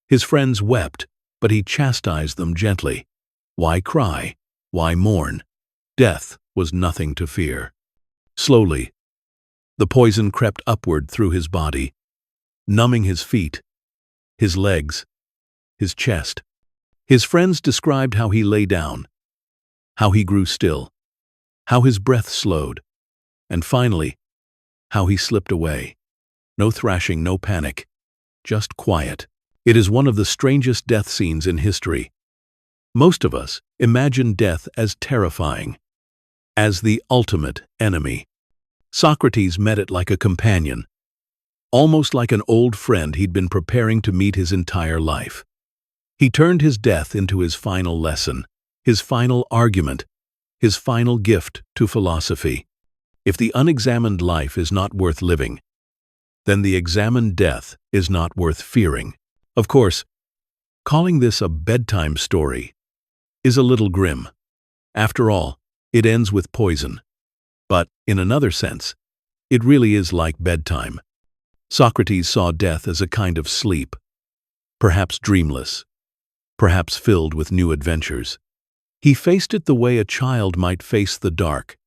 His friends wept, but he chastised them gently. Why cry? Why mourn? Death was nothing to fear. Slowly, the poison crept upward through his body, numbing his feet, his legs, his chest. His friends described how he lay down, how he grew still, how his breath slowed, and finally, how he slipped away. No thrashing, no panic, just quiet. It is one of the strangest death scenes in history. Most of us imagine death as terrifying, as the ultimate enemy. Socrates met it like a companion, almost like an old friend he'd been preparing to meet his entire life. He turned his death into his final lesson, his final argument, his final gift to philosophy. If the unexamined life is not worth living, then the examined death is not worth fearing. Of course, calling this a bedtime story is a little grim. After all, it ends with poison. But, in another sense, it really is like bedtime. Socrates saw death as a kind of sleep, perhaps dreamless, perhaps filled with new adventures. He faced it the way a child might face the dark,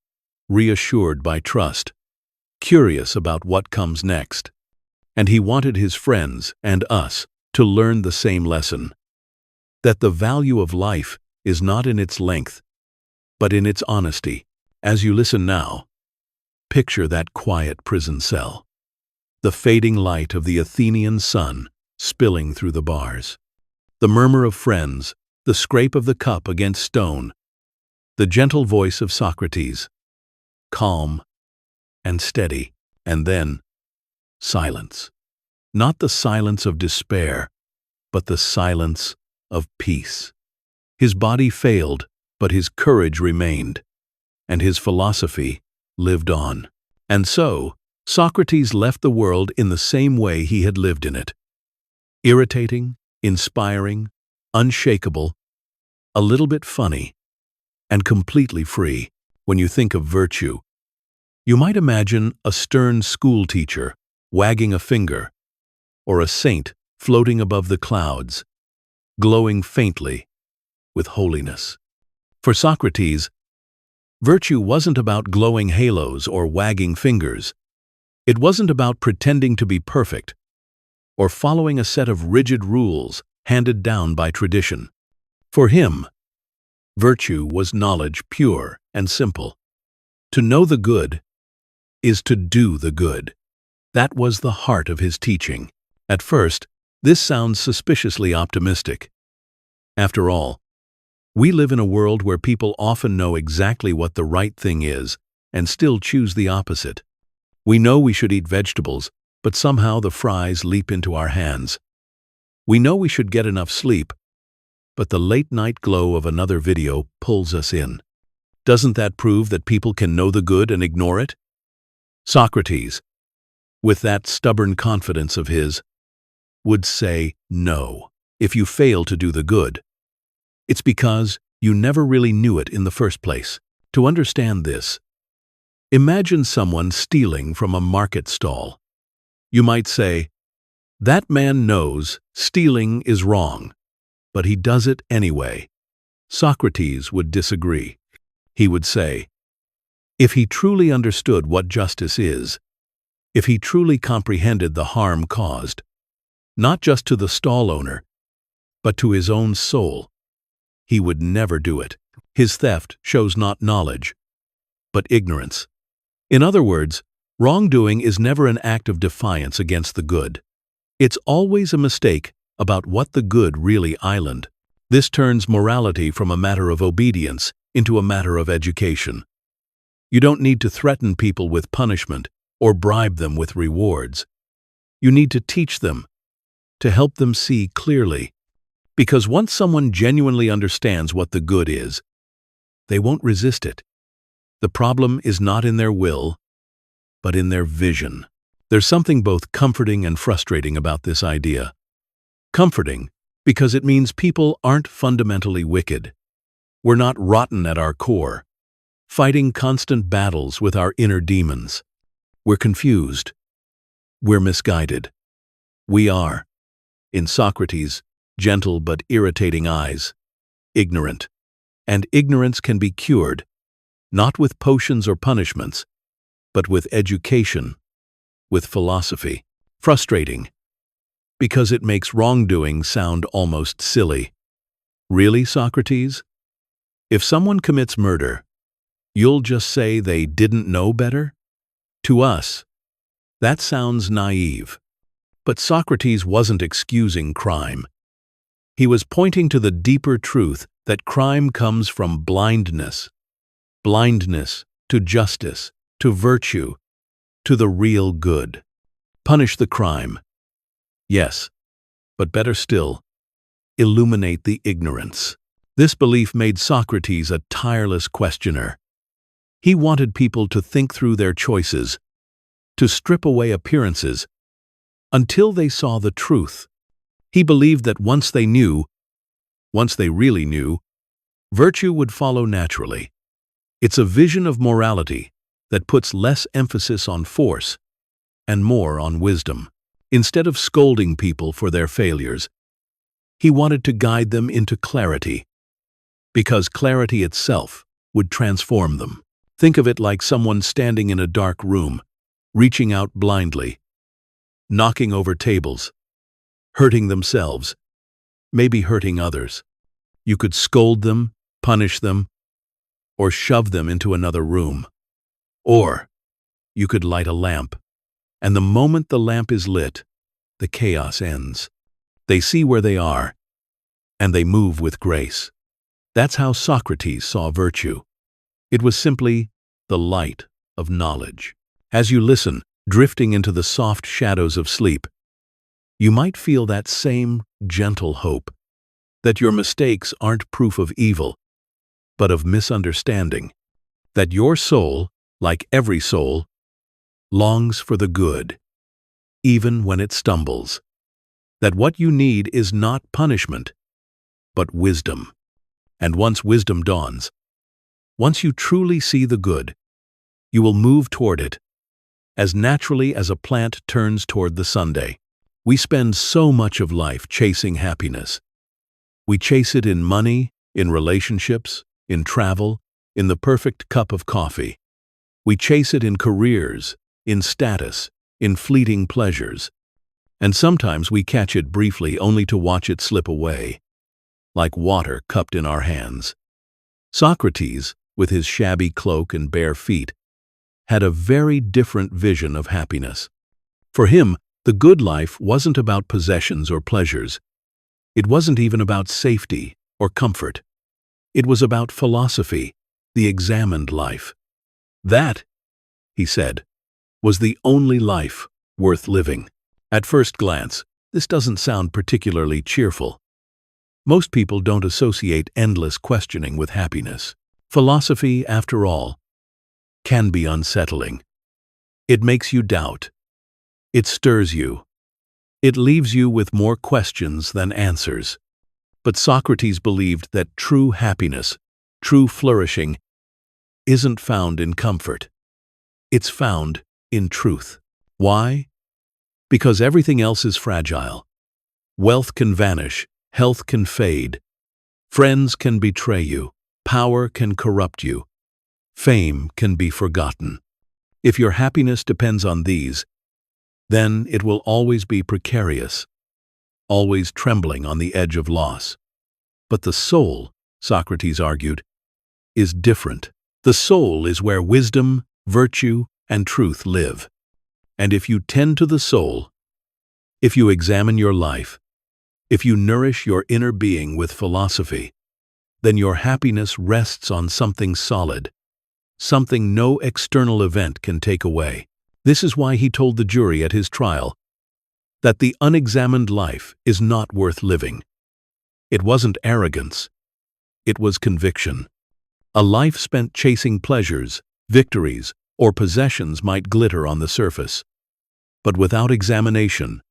reassured by trust, curious about what comes next. And he wanted his friends and us to learn the same lesson, that the value of life is not in its length, but in its honesty. As you listen now, picture that quiet prison cell, the fading light of the Athenian sun spilling through the bars, the murmur of friends, the scrape of the cup against stone, the gentle voice of Socrates, calm and steady, and then silence. Not the silence of despair, but the silence of peace. His body failed, but his courage remained, and his philosophy lived on. And so, Socrates left the world in the same way he had lived in it. Irritating, inspiring, unshakable, a little bit funny, and completely free. When you think of virtue, you might imagine a stern schoolteacher wagging a finger, or a saint floating above the clouds, glowing faintly with holiness. For Socrates, virtue wasn't about glowing halos or wagging fingers. It wasn't about pretending to be perfect or following a set of rigid rules handed down by tradition. For him, virtue was knowledge pure and simple. To know the good is to do the good. That was the heart of his teaching. At first, this sounds suspiciously optimistic. After all, we live in a world where people often know exactly what the right thing is and still choose the opposite. We know we should eat vegetables, but somehow the fries leap into our hands. We know we should get enough sleep, but the late-night glow of another video pulls us in. Doesn't that prove that people can know the good and ignore it? Socrates, with that stubborn confidence of his, would say no. If you fail to do the good, it's because you never really knew it in the first place. To understand this, imagine someone stealing from a market stall. You might say, that man knows stealing is wrong, but he does it anyway. Socrates would disagree. He would say, if he truly understood what justice is, if he truly comprehended the harm caused, not just to the stall owner, but to his own soul, he would never do it. His theft shows not knowledge, but ignorance. In other words, wrongdoing is never an act of defiance against the good. It's always a mistake about what the good really island. This turns morality from a matter of obedience into a matter of education. You don't need to threaten people with punishment or bribe them with rewards. You need to teach them, to help them see clearly. Because once someone genuinely understands what the good is, they won't resist it. The problem is not in their will, but in their vision. There's something both comforting and frustrating about this idea. Comforting, because it means people aren't fundamentally wicked. We're not rotten at our core, fighting constant battles with our inner demons. We're confused. We're misguided. We are, in Socrates' gentle but irritating eyes, ignorant. And ignorance can be cured, not with potions or punishments, but with education, with philosophy. Frustrating, because it makes wrongdoing sound almost silly. Really, Socrates? If someone commits murder, you'll just say they didn't know better? To us, that sounds naive. But Socrates wasn't excusing crime. He was pointing to the deeper truth that crime comes from blindness. Blindness to justice, to virtue, to the real good. Punish the crime. Yes, but better still, illuminate the ignorance. This belief made Socrates a tireless questioner. He wanted people to think through their choices, to strip away appearances, until they saw the truth. He believed that once they really knew, virtue would follow naturally. It's a vision of morality that puts less emphasis on force and more on wisdom. Instead of scolding people for their failures, he wanted to guide them into clarity, because clarity itself would transform them. Think of it like someone standing in a dark room, reaching out blindly, knocking over tables, hurting themselves, maybe hurting others. You could scold them, punish them, or shove them into another room. Or you could light a lamp, and the moment the lamp is lit, the chaos ends. They see where they are, and they move with grace. That's how Socrates saw virtue. It was simply the light of knowledge. As you listen, drifting into the soft shadows of sleep, you might feel that same gentle hope, that your mistakes aren't proof of evil, but of misunderstanding, that your soul, like every soul, longs for the good, even when it stumbles, that what you need is not punishment, but wisdom. And once wisdom dawns, once you truly see the good, you will move toward it, as naturally as a plant turns toward the sunday. We spend so much of life chasing happiness. We chase it in money, in relationships, in travel, in the perfect cup of coffee. We chase it in careers, in status, in fleeting pleasures. And sometimes we catch it briefly only to watch it slip away, like water cupped in our hands. Socrates, with his shabby cloak and bare feet, had a very different vision of happiness. For him, the good life wasn't about possessions or pleasures. It wasn't even about safety or comfort. It was about philosophy, the examined life. That, he said, was the only life worth living. At first glance, this doesn't sound particularly cheerful. Most people don't associate endless questioning with happiness. Philosophy, after all, can be unsettling. It makes you doubt. It stirs you. It leaves you with more questions than answers. But Socrates believed that true happiness, true flourishing, isn't found in comfort. It's found in truth. Why? Because everything else is fragile. Wealth can vanish, health can fade, friends can betray you, power can corrupt you, fame can be forgotten. If your happiness depends on these, then it will always be precarious, always trembling on the edge of loss. But the soul, Socrates argued, is different. The soul is where wisdom, virtue, and truth live. And if you tend to the soul, if you examine your life, if you nourish your inner being with philosophy, then your happiness rests on something solid, something no external event can take away. This is why he told the jury at his trial that the unexamined life is not worth living. It wasn't arrogance. It was conviction. A life spent chasing pleasures, victories, or possessions might glitter on the surface. But without examination,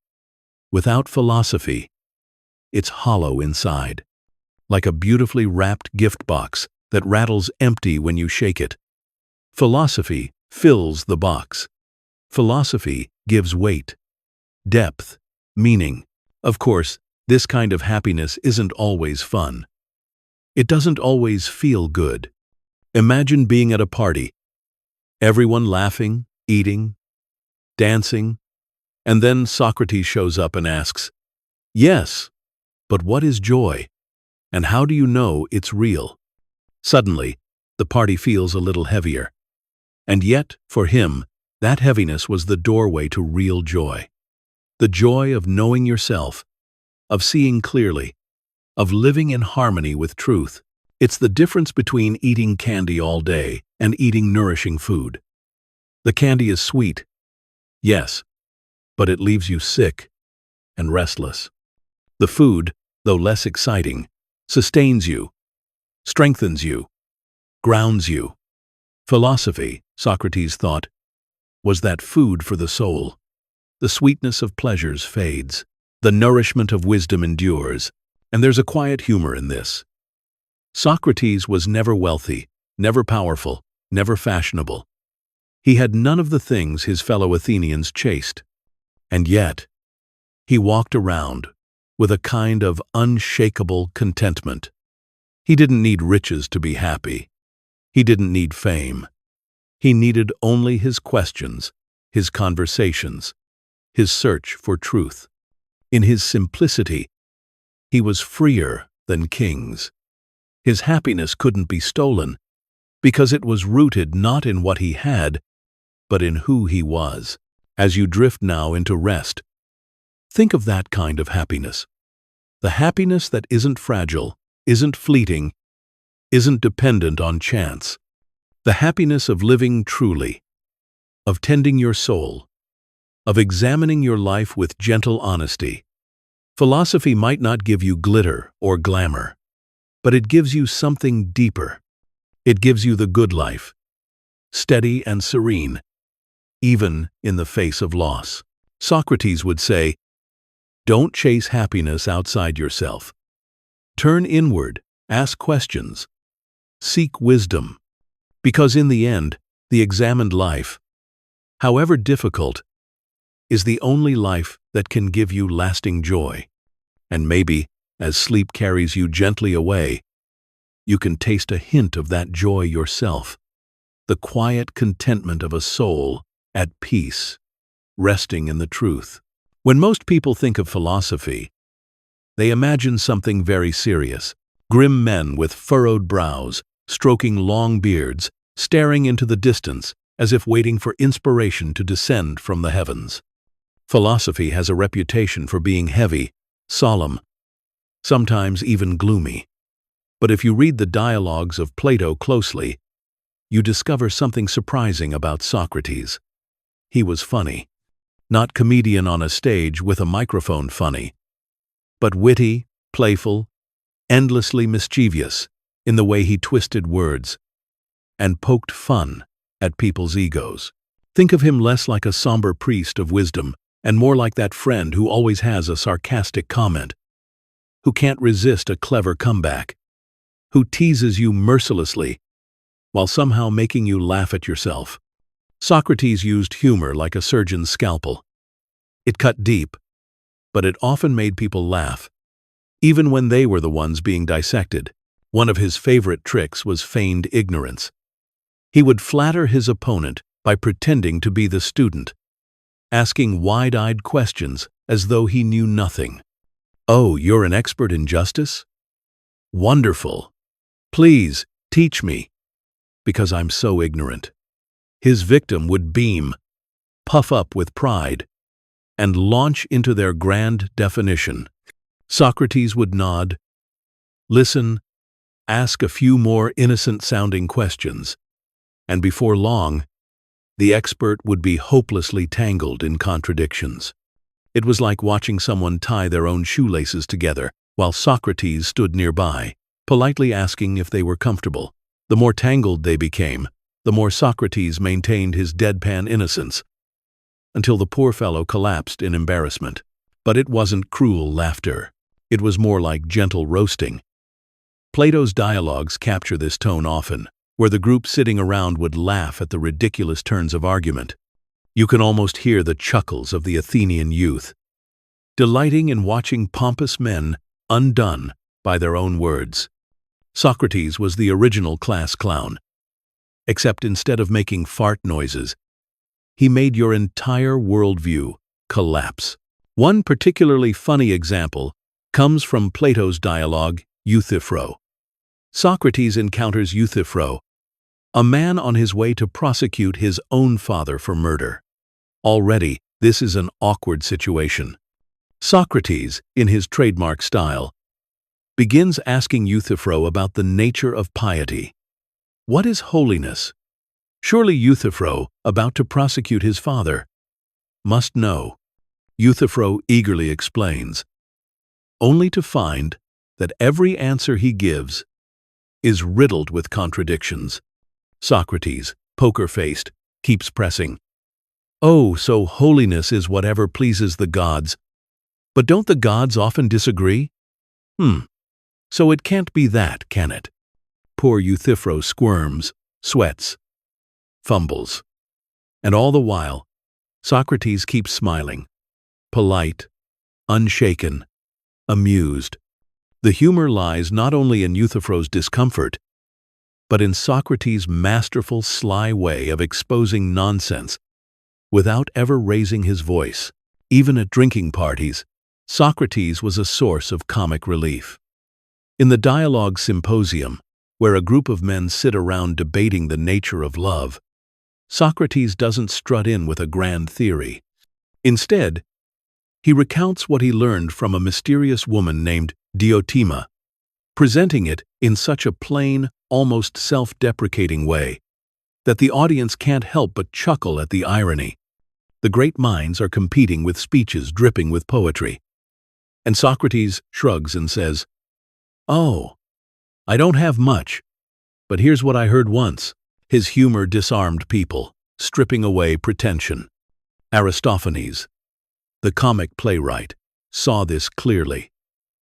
without philosophy, it's hollow inside, like a beautifully wrapped gift box that rattles empty when you shake it. Philosophy fills the box. Philosophy gives weight, depth, meaning. Of course, this kind of happiness isn't always fun. It doesn't always feel good. Imagine being at a party, everyone laughing, eating, dancing, and then Socrates shows up and asks, "Yes, but what is joy? And how do you know it's real?" Suddenly, the party feels a little heavier. And yet, for him, that heaviness was the doorway to real joy. The joy of knowing yourself, of seeing clearly, of living in harmony with truth. It's the difference between eating candy all day and eating nourishing food. The candy is sweet, yes, but it leaves you sick and restless. The food, though less exciting, sustains you, strengthens you, grounds you. Philosophy, Socrates thought, was that food for the soul. The sweetness of pleasures fades. The nourishment of wisdom endures. And there's a quiet humor in this. Socrates was never wealthy, never powerful, never fashionable. He had none of the things his fellow Athenians chased. And yet, he walked around with a kind of unshakable contentment. He didn't need riches to be happy. He didn't need fame. He needed only his questions, his conversations, his search for truth. In his simplicity, he was freer than kings. His happiness couldn't be stolen because it was rooted not in what he had, but in who he was. As you drift now into rest, think of that kind of happiness. The happiness that isn't fragile, isn't fleeting, isn't dependent on chance. The happiness of living truly, of tending your soul, of examining your life with gentle honesty. Philosophy might not give you glitter or glamour, but it gives you something deeper. It gives you the good life, steady and serene, even in the face of loss. Socrates would say, "Don't chase happiness outside yourself. Turn inward, ask questions, seek wisdom, because in the end, the examined life, however difficult, is the only life that can give you lasting joy. And maybe, as sleep carries you gently away, you can taste a hint of that joy yourself, the quiet contentment of a soul at peace, resting in the truth. When most people think of philosophy, they imagine something very serious. Grim men with furrowed brows, stroking long beards, staring into the distance as if waiting for inspiration to descend from the heavens. Philosophy has a reputation for being heavy, solemn, sometimes even gloomy. But if you read the dialogues of Plato closely, you discover something surprising about Socrates. He was funny. Not comedian on a stage with a microphone funny, but witty, playful, endlessly mischievous in the way he twisted words and poked fun at people's egos. Think of him less like a somber priest of wisdom and more like that friend who always has a sarcastic comment, who can't resist a clever comeback, who teases you mercilessly while somehow making you laugh at yourself. Socrates used humor like a surgeon's scalpel. It cut deep, but it often made people laugh, even when they were the ones being dissected. One of his favorite tricks was feigned ignorance. He would flatter his opponent by pretending to be the student, asking wide-eyed questions as though he knew nothing. "Oh, you're an expert in justice? Wonderful. Please, teach me, because I'm so ignorant." His victim would beam, puff up with pride, and launch into their grand definition. Socrates would nod, listen, ask a few more innocent-sounding questions, and before long, the expert would be hopelessly tangled in contradictions. It was like watching someone tie their own shoelaces together while Socrates stood nearby, politely asking if they were comfortable. The more tangled they became, the more Socrates maintained his deadpan innocence, until the poor fellow collapsed in embarrassment. But it wasn't cruel laughter. It was more like gentle roasting. Plato's dialogues capture this tone often, where the group sitting around would laugh at the ridiculous turns of argument. You can almost hear the chuckles of the Athenian youth, delighting in watching pompous men undone by their own words. Socrates was the original class clown, except instead of making fart noises, he made your entire worldview collapse. One particularly funny example comes from Plato's dialogue, Euthyphro. Socrates encounters Euthyphro, a man on his way to prosecute his own father for murder. Already, this is an awkward situation. Socrates, in his trademark style, begins asking Euthyphro about the nature of piety. What is holiness? Surely Euthyphro, about to prosecute his father, must know. Euthyphro eagerly explains, only to find that every answer he gives is riddled with contradictions. Socrates, poker-faced, keeps pressing. Oh, so holiness is whatever pleases the gods. But don't the gods often disagree? So it can't be that, can it? Poor Euthyphro squirms, sweats, fumbles. And all the while, Socrates keeps smiling, polite, unshaken, amused. The humor lies not only in Euthyphro's discomfort, but in Socrates' masterful, sly way of exposing nonsense without ever raising his voice. Even at drinking parties, Socrates was a source of comic relief. In the Dialogue Symposium, where a group of men sit around debating the nature of love, Socrates doesn't strut in with a grand theory. Instead, he recounts what he learned from a mysterious woman named Diotima, presenting it in such a plain, almost self-deprecating way that the audience can't help but chuckle at the irony. The great minds are competing with speeches dripping with poetry. And Socrates shrugs and says, "Oh, I don't have much, but here's what I heard once." His humor disarmed people, stripping away pretension. Aristophanes, the comic playwright, saw this clearly.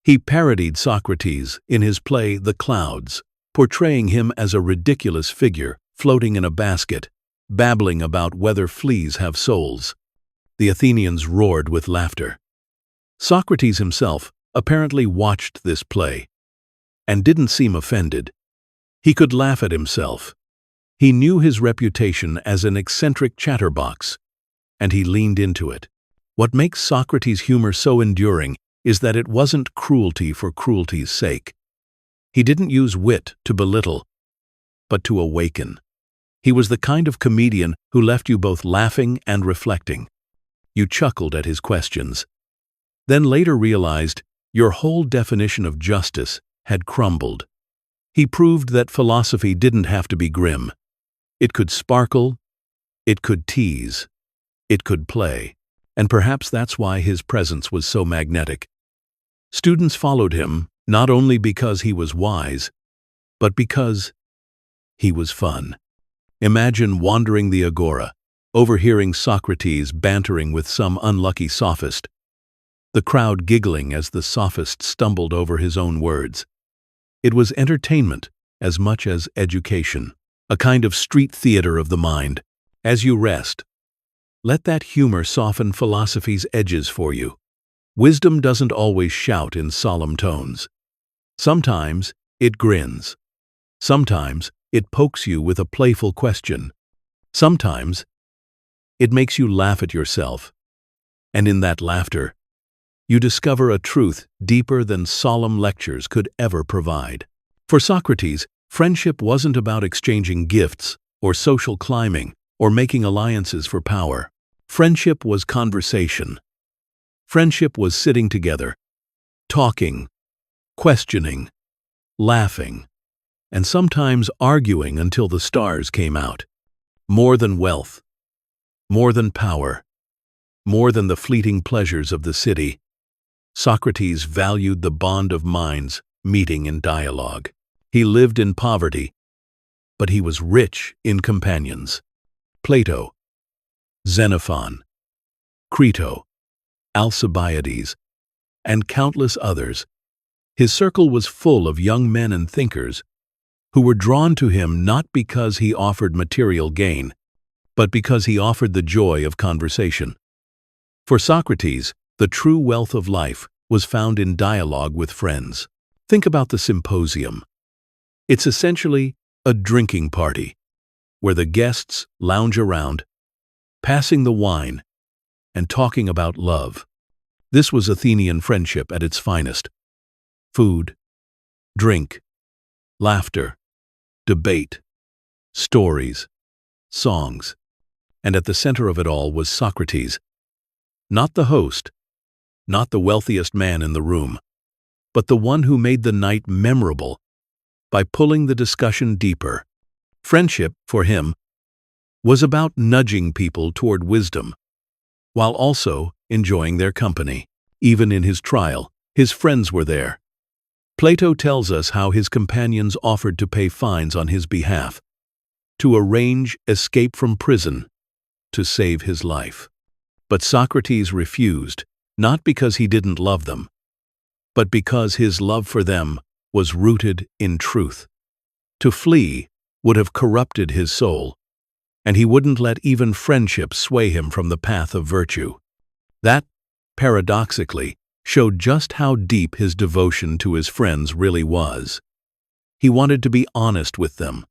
He parodied Socrates in his play The Clouds, portraying him as a ridiculous figure floating in a basket, babbling about whether fleas have souls. The Athenians roared with laughter. Socrates himself apparently watched this play and didn't seem offended. He could laugh at himself. He knew his reputation as an eccentric chatterbox, and he leaned into it. What makes Socrates' humor so enduring is that it wasn't cruelty for cruelty's sake. He didn't use wit to belittle, but to awaken. He was the kind of comedian who left you both laughing and reflecting. You chuckled at his questions, then later realized your whole definition of justice had crumbled. He proved that philosophy didn't have to be grim. It could sparkle, it could tease, it could play, and perhaps that's why his presence was so magnetic. Students followed him not only because he was wise, but because he was fun. Imagine wandering the agora, overhearing Socrates bantering with some unlucky sophist, the crowd giggling as the sophist stumbled over his own words. It was entertainment as much as education, a kind of street theater of the mind. As you rest, let that humor soften philosophy's edges for you. Wisdom doesn't always shout in solemn tones. Sometimes it grins. Sometimes it pokes you with a playful question. Sometimes it makes you laugh at yourself. And in that laughter, you discover a truth deeper than solemn lectures could ever provide. For Socrates, friendship wasn't about exchanging gifts or social climbing or making alliances for power. Friendship was conversation. Friendship was sitting together, talking, questioning, laughing, and sometimes arguing until the stars came out. More than wealth, more than power, more than the fleeting pleasures of the city, Socrates valued the bond of minds meeting in dialogue. He lived in poverty, but he was rich in companions. Plato, Xenophon, Crito, Alcibiades, and countless others. His circle was full of young men and thinkers who were drawn to him not because he offered material gain, but because he offered the joy of conversation. For Socrates, the true wealth of life was found in dialogue with friends. Think about the symposium. It's essentially a drinking party, where the guests lounge around, passing the wine and talking about love. This was Athenian friendship at its finest. Food, drink, laughter, debate, stories, songs. And at the center of it all was Socrates, not the host, not the wealthiest man in the room, but the one who made the night memorable by pulling the discussion deeper. Friendship, for him, was about nudging people toward wisdom, while also enjoying their company. Even in his trial, his friends were there. Plato tells us how his companions offered to pay fines on his behalf, to arrange escape from prison, to save his life. But Socrates refused, not because he didn't love them, but because his love for them was rooted in truth. To flee would have corrupted his soul, and he wouldn't let even friendship sway him from the path of virtue. That, paradoxically, showed just how deep his devotion to his friends really was. He wanted to be honest with them,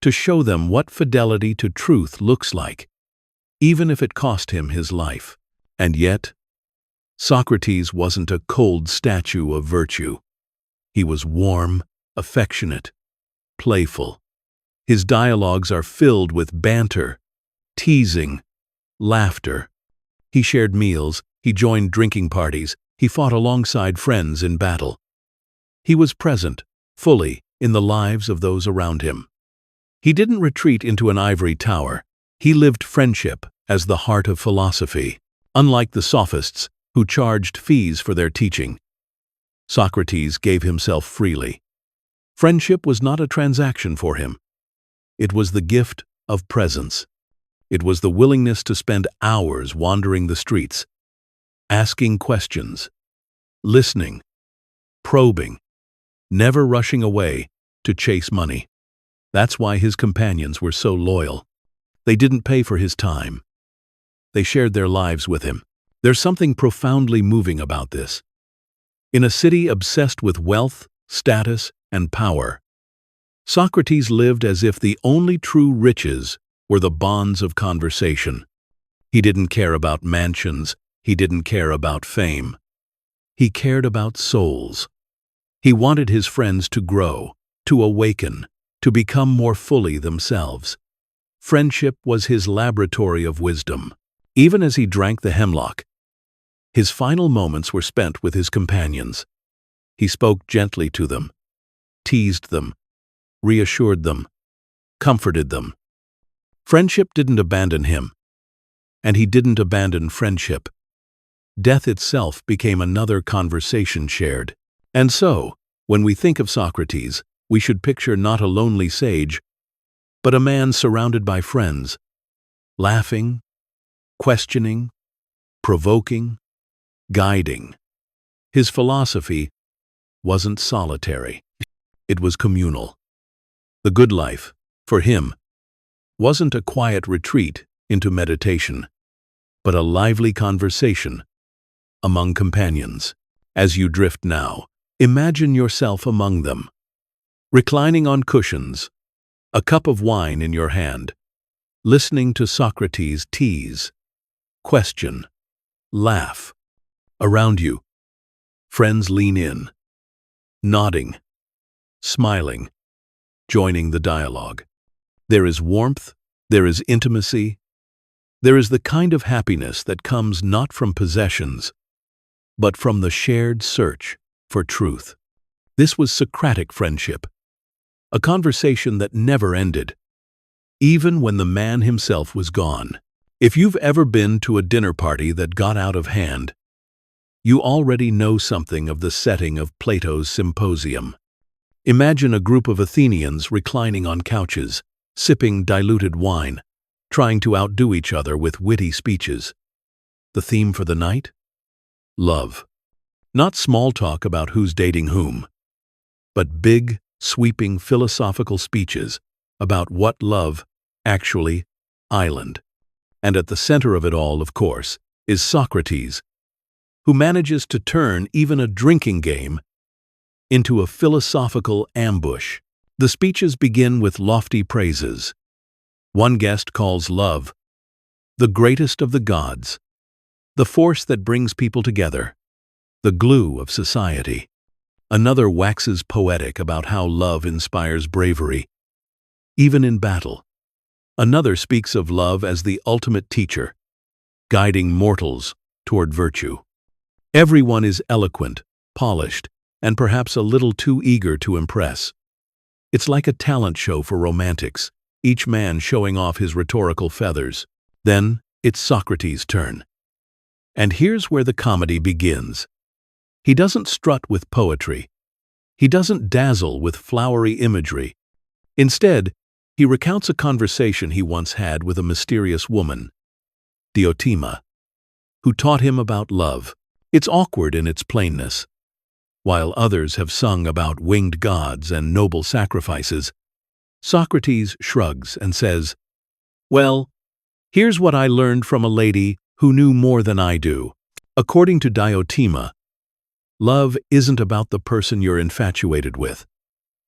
to show them what fidelity to truth looks like, even if it cost him his life. And yet, Socrates wasn't a cold statue of virtue. He was warm, affectionate, playful. His dialogues are filled with banter, teasing, laughter. He shared meals, he joined drinking parties, he fought alongside friends in battle. He was present, fully, in the lives of those around him. He didn't retreat into an ivory tower. He lived friendship as the heart of philosophy. Unlike the sophists, who charged fees for their teaching, Socrates gave himself freely. Friendship was not a transaction for him. It was the gift of presence. It was the willingness to spend hours wandering the streets, asking questions, listening, probing, never rushing away to chase money. That's why his companions were so loyal. They didn't pay for his time. They shared their lives with him. There's something profoundly moving about this. In a city obsessed with wealth, status, and power, Socrates lived as if the only true riches were the bonds of conversation. He didn't care about mansions, he didn't care about fame. He cared about souls. He wanted his friends to grow, to awaken, to become more fully themselves. Friendship was his laboratory of wisdom. Even as he drank the hemlock, his final moments were spent with his companions. He spoke gently to them, teased them, reassured them, comforted them. Friendship didn't abandon him, and he didn't abandon friendship. Death itself became another conversation shared. And so, when we think of Socrates, we should picture not a lonely sage, but a man surrounded by friends, laughing, questioning, provoking, guiding. His philosophy wasn't solitary. It was communal. The good life, for him, wasn't a quiet retreat into meditation, but a lively conversation among companions. As you drift now, imagine yourself among them, reclining on cushions, a cup of wine in your hand, listening to Socrates tease, question, laugh. Around you, friends lean in, nodding, smiling, joining the dialogue. There is warmth, there is intimacy, there is the kind of happiness that comes not from possessions, but from the shared search for truth. This was Socratic friendship, a conversation that never ended, even when the man himself was gone. If you've ever been to a dinner party that got out of hand, you already know something of the setting of Plato's Symposium. Imagine a group of Athenians reclining on couches, sipping diluted wine, trying to outdo each other with witty speeches. The theme for the night? Love. Not small talk about who's dating whom, but big, sweeping philosophical speeches about what love actually island. And at the center of it all, of course, is Socrates, who manages to turn even a drinking game into a philosophical ambush. The speeches begin with lofty praises. One guest calls love the greatest of the gods, the force that brings people together, the glue of society. Another waxes poetic about how love inspires bravery, even in battle. Another speaks of love as the ultimate teacher, guiding mortals toward virtue. Everyone is eloquent, polished, and perhaps a little too eager to impress. It's like a talent show for romantics, each man showing off his rhetorical feathers. Then, it's Socrates' turn. And here's where the comedy begins. He doesn't strut with poetry. He doesn't dazzle with flowery imagery. Instead, he recounts a conversation he once had with a mysterious woman, Diotima, who taught him about love. It's awkward in its plainness. While others have sung about winged gods and noble sacrifices, Socrates shrugs and says, "Well, here's what I learned from a lady who knew more than I do. According to Diotima, love isn't about the person you're infatuated with.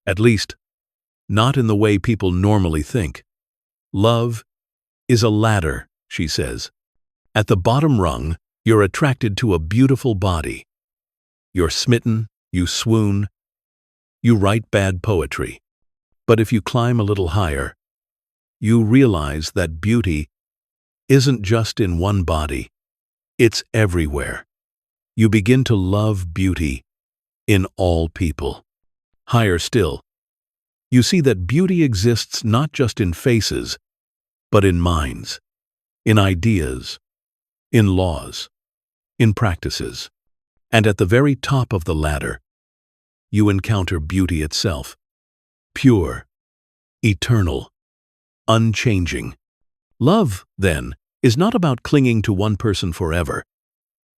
At least, not in the way people normally think. Love is a ladder," she says. At the bottom rung, you're attracted to a beautiful body. You're smitten, you swoon, you write bad poetry. But if you climb a little higher, you realize that beauty isn't just in one body, it's everywhere. You begin to love beauty in all people. Higher still, you see that beauty exists not just in faces, but in minds, in ideas, in laws, in practices. And at the very top of the ladder, you encounter beauty itself, pure, eternal, unchanging. Love, then, is not about clinging to one person forever,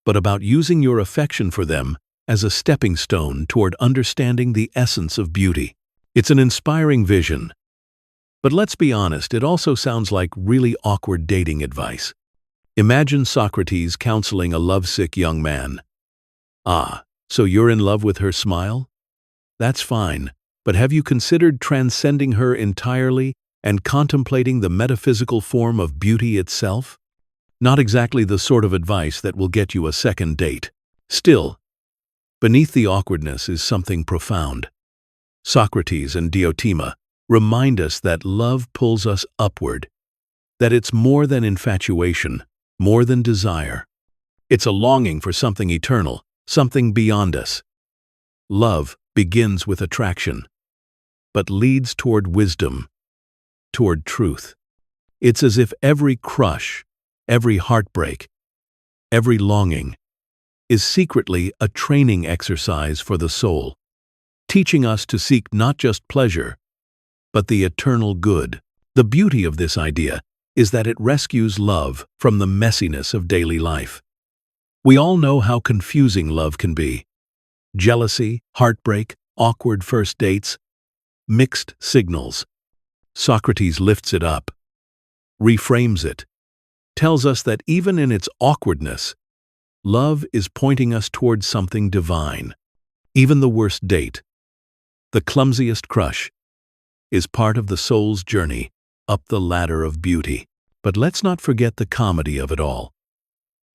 but about using your affection for them as a stepping stone toward understanding the essence of beauty. It's an inspiring vision. But let's be honest, it also sounds like really awkward dating advice. Imagine Socrates counseling a lovesick young man. "Ah, so you're in love with her smile? That's fine. But have you considered transcending her entirely and contemplating the metaphysical form of beauty itself? Not exactly the sort of advice that will get you a second date. Still, beneath the awkwardness is something profound. Socrates and Diotima remind us that love pulls us upward, that it's more than infatuation, more than desire. It's a longing for something eternal, something beyond us. Love begins with attraction, but leads toward wisdom, toward truth. It's as if every crush, every heartbreak, every longing is secretly a training exercise for the soul, teaching us to seek not just pleasure, but the eternal good. The beauty of this idea is that it rescues love from the messiness of daily life. We all know how confusing love can be. Jealousy, heartbreak, awkward first dates, mixed signals. Socrates lifts it up, reframes it, tells us that even in its awkwardness, love is pointing us towards something divine. Even the worst date, the clumsiest crush, is part of the soul's journey up the ladder of beauty. But let's not forget the comedy of it all.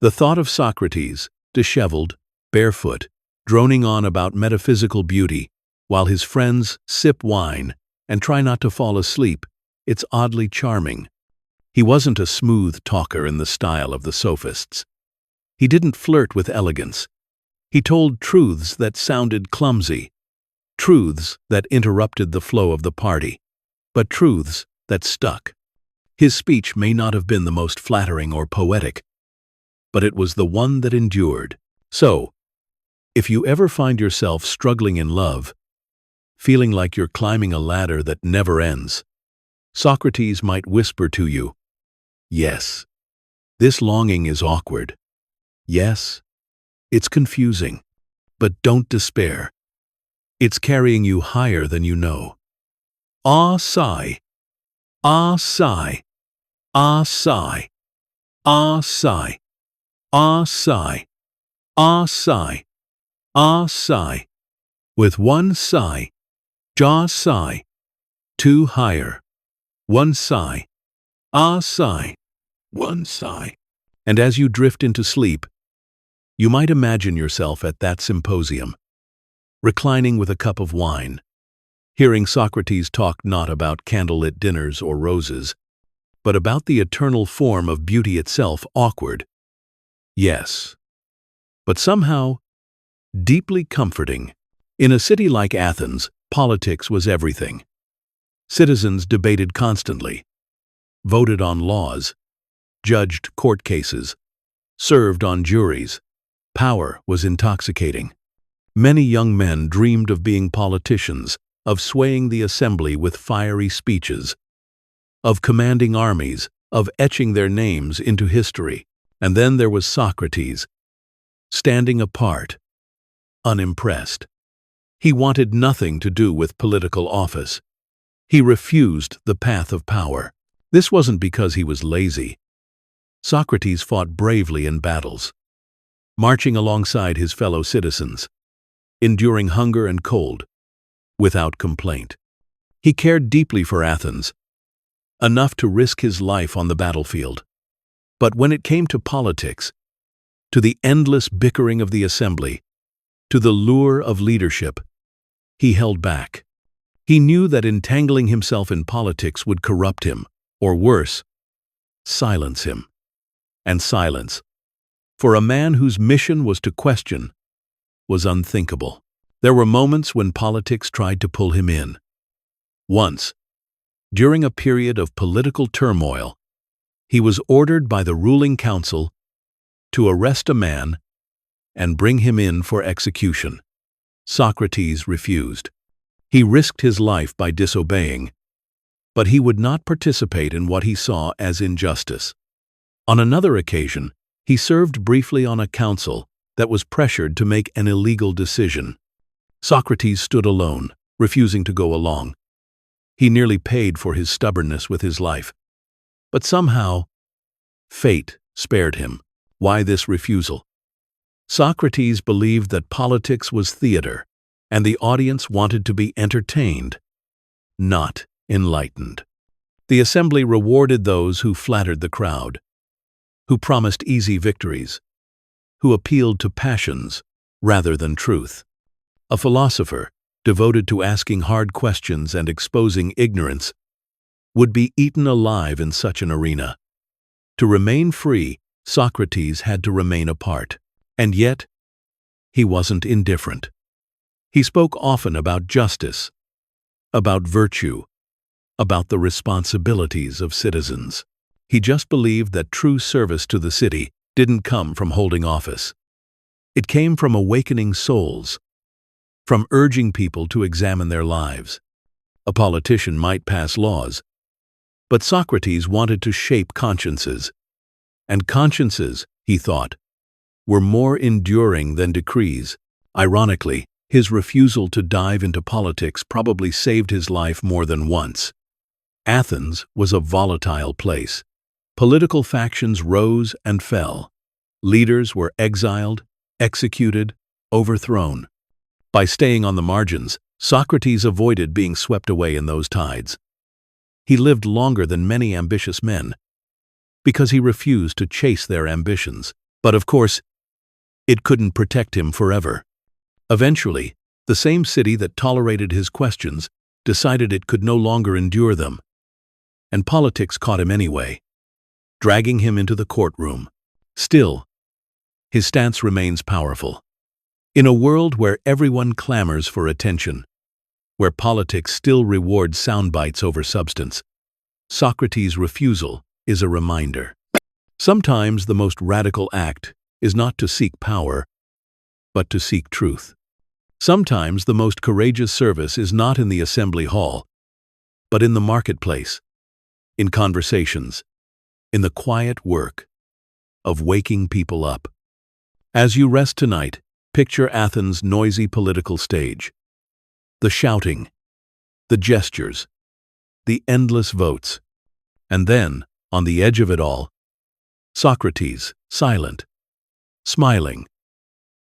The thought of Socrates, disheveled, barefoot, droning on about metaphysical beauty, while his friends sip wine and try not to fall asleep, it's oddly charming. He wasn't a smooth talker in the style of the sophists. He didn't flirt with elegance. He told truths that sounded clumsy, truths that interrupted the flow of the party, but truths that stuck. His speech may not have been the most flattering or poetic, but it was the one that endured. So, if you ever find yourself struggling in love, feeling like you're climbing a ladder that never ends, Socrates might whisper to you, yes, this longing is awkward. Yes, it's confusing, but don't despair. It's carrying you higher than you know. Ah, sigh. Ah, sigh. Ah, sigh. Ah, sigh. Ah, sigh. Ah, sigh. Ah, sigh. With one sigh, jaw sigh, two higher, one sigh, ah sigh, one sigh. And as you drift into sleep, you might imagine yourself at that symposium, reclining with a cup of wine, hearing Socrates talk not about candlelit dinners or roses, but about the eternal form of beauty itself, awkward. Yes, but somehow deeply comforting. In a city like Athens, politics was everything. Citizens debated constantly, voted on laws, judged court cases, served on juries. Power was intoxicating. Many young men dreamed of being politicians, of swaying the assembly with fiery speeches, of commanding armies, of etching their names into history. And then there was Socrates, standing apart, unimpressed. He wanted nothing to do with political office. He refused the path of power. This wasn't because he was lazy. Socrates fought bravely in battles, marching alongside his fellow citizens, enduring hunger and cold, without complaint. He cared deeply for Athens, enough to risk his life on the battlefield. But when it came to politics, to the endless bickering of the assembly, to the lure of leadership, he held back. He knew that entangling himself in politics would corrupt him, or worse, silence him. And silence, for a man whose mission was to question, was unthinkable. There were moments when politics tried to pull him in. Once, during a period of political turmoil, he was ordered by the ruling council to arrest a man and bring him in for execution. Socrates refused. He risked his life by disobeying, but he would not participate in what he saw as injustice. On another occasion, he served briefly on a council that was pressured to make an illegal decision. Socrates stood alone, refusing to go along. He nearly paid for his stubbornness with his life. But somehow, fate spared him. Why this refusal? Socrates believed that politics was theater, and the audience wanted to be entertained, not enlightened. The assembly rewarded those who flattered the crowd, who promised easy victories, who appealed to passions rather than truth. A philosopher, devoted to asking hard questions and exposing ignorance, would be eaten alive in such an arena. To remain free, Socrates had to remain apart. And yet, he wasn't indifferent. He spoke often about justice, about virtue, about the responsibilities of citizens. He just believed that true service to the city didn't come from holding office. It came from awakening souls, from urging people to examine their lives. A politician might pass laws, but Socrates wanted to shape consciences. And consciences, he thought, were more enduring than decrees. Ironically, his refusal to dive into politics probably saved his life more than once. Athens was a volatile place. Political factions rose and fell. Leaders were exiled, executed, overthrown. By staying on the margins, Socrates avoided being swept away in those tides. He lived longer than many ambitious men because he refused to chase their ambitions. But of course, it couldn't protect him forever. Eventually, the same city that tolerated his questions decided it could no longer endure them. And politics caught him anyway, dragging him into the courtroom. Still, his stance remains powerful. In a world where everyone clamors for attention, where politics still rewards soundbites over substance, Socrates' refusal is a reminder. Sometimes the most radical act is not to seek power, but to seek truth. Sometimes the most courageous service is not in the assembly hall, but in the marketplace, in conversations, in the quiet work of waking people up. As you rest tonight, picture Athens' noisy political stage. The shouting, the gestures, the endless votes. And then, on the edge of it all, Socrates, silent, smiling,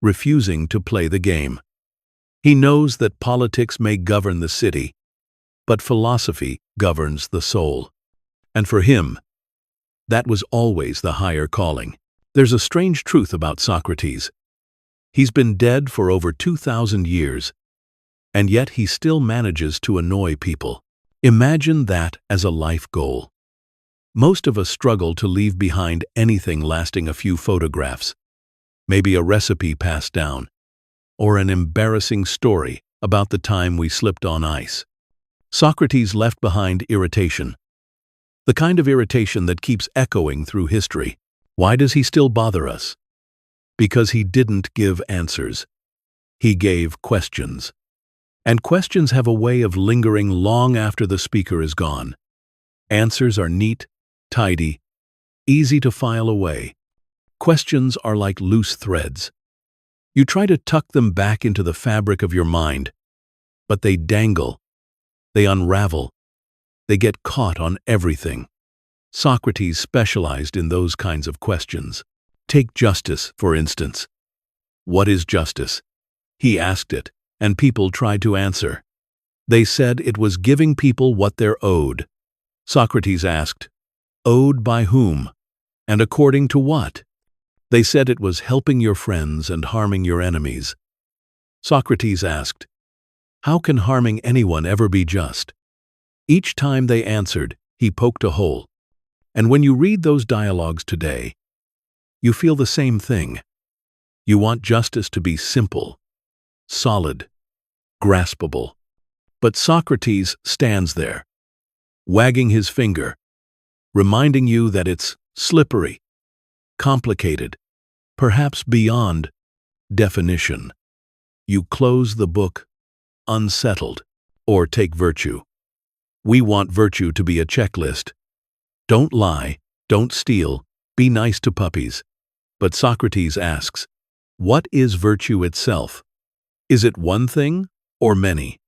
refusing to play the game. He knows that politics may govern the city, but philosophy governs the soul. And for him, that was always the higher calling. There's a strange truth about Socrates. He's been dead for over 2,000 years, and yet he still manages to annoy people. Imagine that as a life goal. Most of us struggle to leave behind anything lasting a few photographs, maybe a recipe passed down, or an embarrassing story about the time we slipped on ice. Socrates left behind irritation, the kind of irritation that keeps echoing through history. Why does he still bother us? Because he didn't give answers. He gave questions. And questions have a way of lingering long after the speaker is gone. Answers are neat, tidy, easy to file away. Questions are like loose threads. You try to tuck them back into the fabric of your mind, but they dangle, they unravel, they get caught on everything. Socrates specialized in those kinds of questions. Take justice, for instance. What is justice? He asked it, and people tried to answer. They said it was giving people what they're owed. Socrates asked, owed by whom? And according to what? They said it was helping your friends and harming your enemies. Socrates asked, how can harming anyone ever be just? Each time they answered, he poked a hole. And when you read those dialogues today, you feel the same thing. You want justice to be simple, solid, graspable. But Socrates stands there, wagging his finger, reminding you that it's slippery, complicated, perhaps beyond definition. You close the book, unsettled. Or take virtue. We want virtue to be a checklist. Don't lie, don't steal, be nice to puppies. But Socrates asks, what is virtue itself? Is it one thing or many?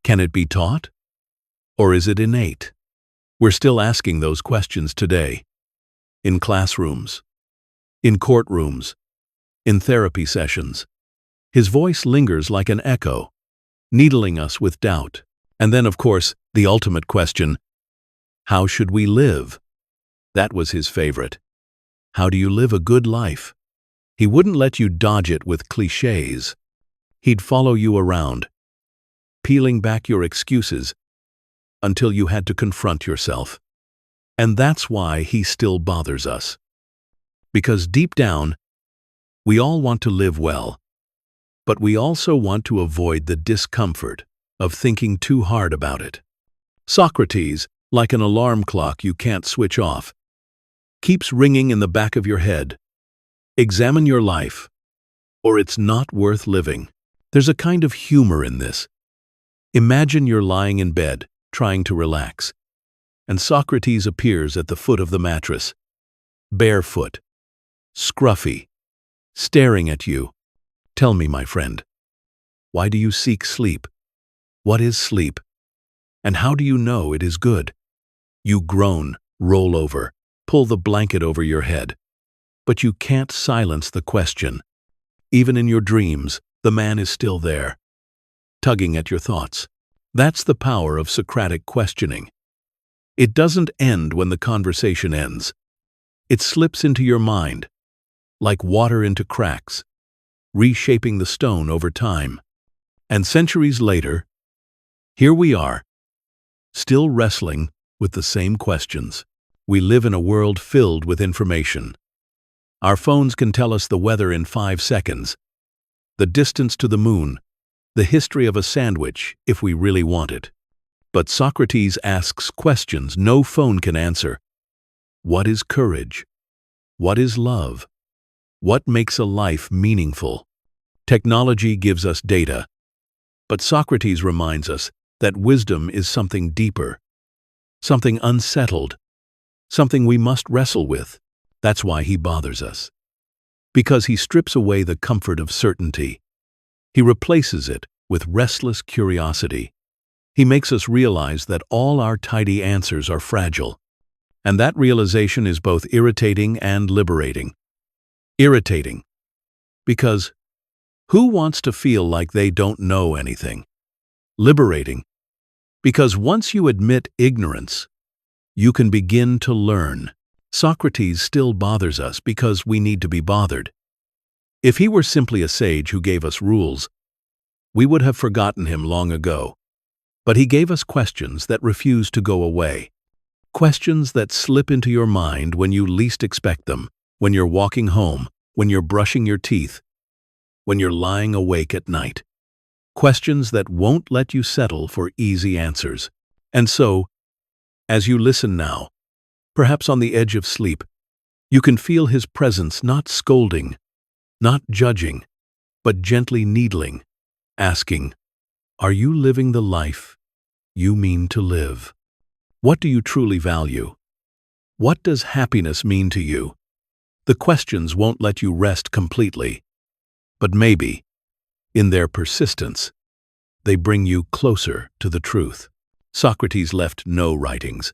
Can it be taught? Or is it innate? We're still asking those questions today. In classrooms, in courtrooms, in therapy sessions. His voice lingers like an echo. needling us with doubt. And then, of course, the ultimate question, how should we live? That was his favorite. How do you live a good life? He wouldn't let you dodge it with clichés. He'd follow you around, peeling back your excuses until you had to confront yourself. And that's why he still bothers us. Because deep down, we all want to live well, but we also want to avoid the discomfort of thinking too hard about it. Socrates, like an alarm clock you can't switch off, keeps ringing in the back of your head. Examine your life, or it's not worth living. There's a kind of humor in this. Imagine you're lying in bed, trying to relax, and Socrates appears at the foot of the mattress, barefoot, scruffy, staring at you. Tell me, my friend, why do you seek sleep? What is sleep? And how do you know it is good? You groan, roll over, pull the blanket over your head. But you can't silence the question. Even in your dreams, the man is still there, tugging at your thoughts. That's the power of Socratic questioning. It doesn't end when the conversation ends. It slips into your mind, like water into cracks, reshaping the stone over time. And centuries later, here we are, still wrestling with the same questions. We live in a world filled with information. Our phones can tell us the weather in 5 seconds, the distance to the moon, the history of a sandwich if we really want it. But Socrates asks questions no phone can answer. What is courage? What is love? What makes a life meaningful? Technology gives us data, but Socrates reminds us that wisdom is something deeper, something unsettled, something we must wrestle with. That's why he bothers us. Because he strips away the comfort of certainty. He replaces it with restless curiosity. He makes us realize that all our tidy answers are fragile. And that realization is both irritating and liberating. Irritating. Because who wants to feel like they don't know anything? Liberating. Because once you admit ignorance, you can begin to learn. Socrates still bothers us because we need to be bothered. If he were simply a sage who gave us rules, we would have forgotten him long ago. But he gave us questions that refuse to go away. Questions that slip into your mind when you least expect them, when you're walking home, when you're brushing your teeth, when you're lying awake at night. Questions that won't let you settle for easy answers. And so, as you listen now, perhaps on the edge of sleep, you can feel his presence not scolding, not judging, but gently needling, asking, are you living the life you mean to live? What do you truly value? What does happiness mean to you? The questions won't let you rest completely, but maybe, in their persistence, they bring you closer to the truth. Socrates left no writings.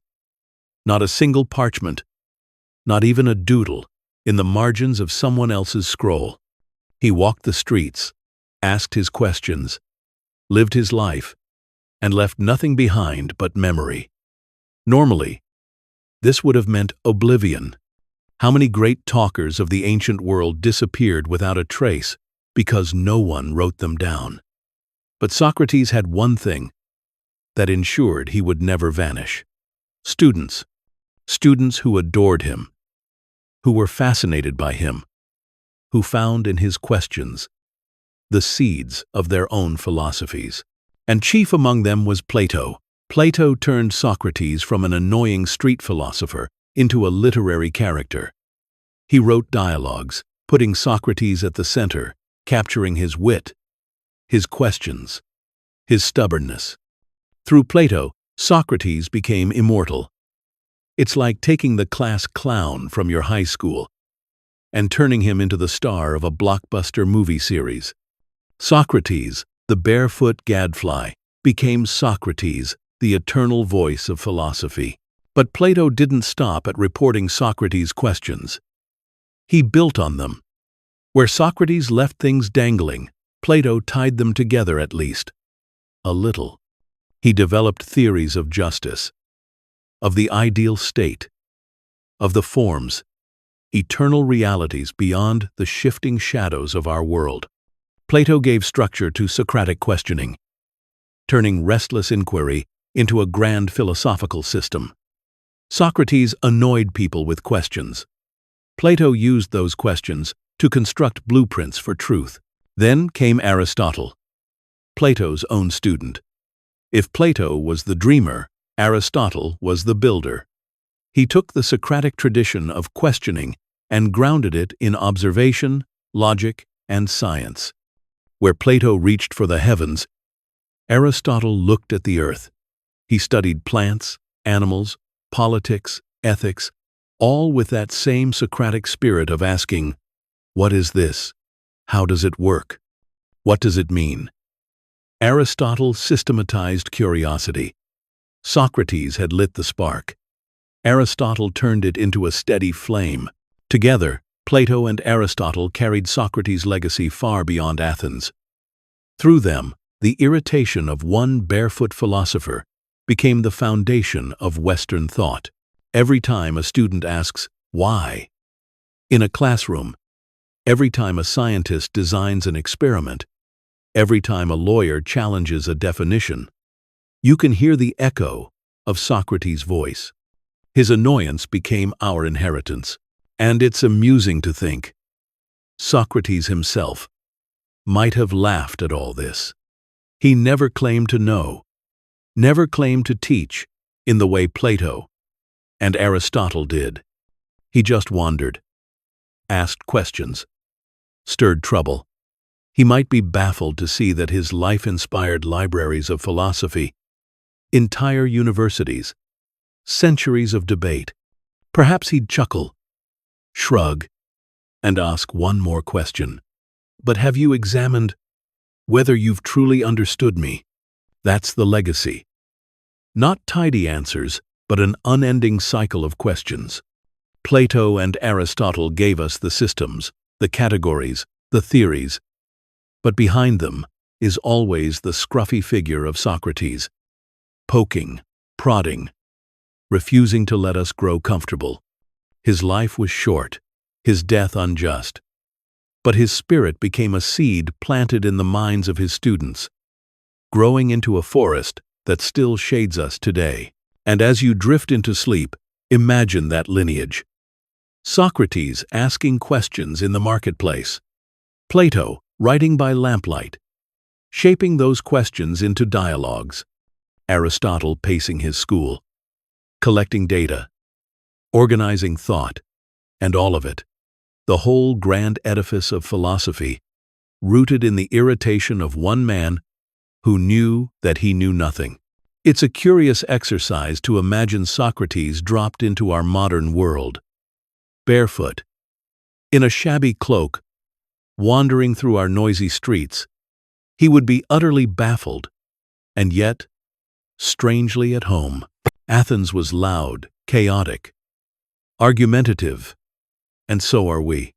Not a single parchment, not even a doodle in the margins of someone else's scroll. He walked the streets, asked his questions, lived his life, and left nothing behind but memory. Normally, this would have meant oblivion. How many great talkers of the ancient world disappeared without a trace because no one wrote them down? But Socrates had one thing that ensured he would never vanish. Students. Students who adored him, who were fascinated by him, who found in his questions the seeds of their own philosophies. And chief among them was Plato. Plato turned Socrates from an annoying street philosopher into a literary character. He wrote dialogues, putting Socrates at the center, capturing his wit, his questions, his stubbornness. Through Plato, Socrates became immortal. It's like taking the class clown from your high school and turning him into the star of a blockbuster movie series. Socrates, the barefoot gadfly, became Socrates, the eternal voice of philosophy. But Plato didn't stop at reporting Socrates' questions. He built on them. Where Socrates left things dangling, Plato tied them together at least. a little. He developed theories of justice, of the ideal state, of the forms, eternal realities beyond the shifting shadows of our world. Plato gave structure to Socratic questioning, turning restless inquiry into a grand philosophical system. Socrates annoyed people with questions. Plato used those questions to construct blueprints for truth. Then came Aristotle, Plato's own student. If Plato was the dreamer, Aristotle was the builder. He took the Socratic tradition of questioning and grounded it in observation, logic, and science. Where Plato reached for the heavens, Aristotle looked at the earth. He studied plants, animals, politics, ethics, all with that same Socratic spirit of asking, "What is this? How does it work? What does it mean?" Aristotle systematized curiosity. Socrates had lit the spark. Aristotle turned it into a steady flame. Together, Plato and Aristotle carried Socrates' legacy far beyond Athens. Through them, the irritation of one barefoot philosopher became the foundation of Western thought. Every time a student asks, "Why?" in a classroom, every time a scientist designs an experiment, every time a lawyer challenges a definition, you can hear the echo of Socrates' voice. His annoyance became our inheritance. And it's amusing to think Socrates himself might have laughed at all this. He never claimed to know, never claimed to teach in the way Plato and Aristotle did. He just wandered, asked questions, stirred trouble. He might be baffled to see that his life inspired libraries of philosophy, entire universities, centuries of debate. Perhaps he'd chuckle, shrug, and ask one more question. But have you examined whether you've truly understood me? That's the legacy. Not tidy answers, but an unending cycle of questions. Plato and Aristotle gave us the systems, the categories, the theories. But behind them is always the scruffy figure of Socrates, poking, prodding, refusing to let us grow comfortable. His life was short, his death unjust. But his spirit became a seed planted in the minds of his students, growing into a forest that still shades us today. And as you drift into sleep, imagine that lineage. Socrates asking questions in the marketplace. Plato writing by lamplight, shaping those questions into dialogues. Aristotle pacing his school, collecting data, organizing thought, and all of it, the whole grand edifice of philosophy, rooted in the irritation of one man who knew that he knew nothing. It's a curious exercise to imagine Socrates dropped into our modern world, barefoot, in a shabby cloak, wandering through our noisy streets. He would be utterly baffled, and yet, strangely at home. Athens was loud, chaotic, argumentative, and so are we.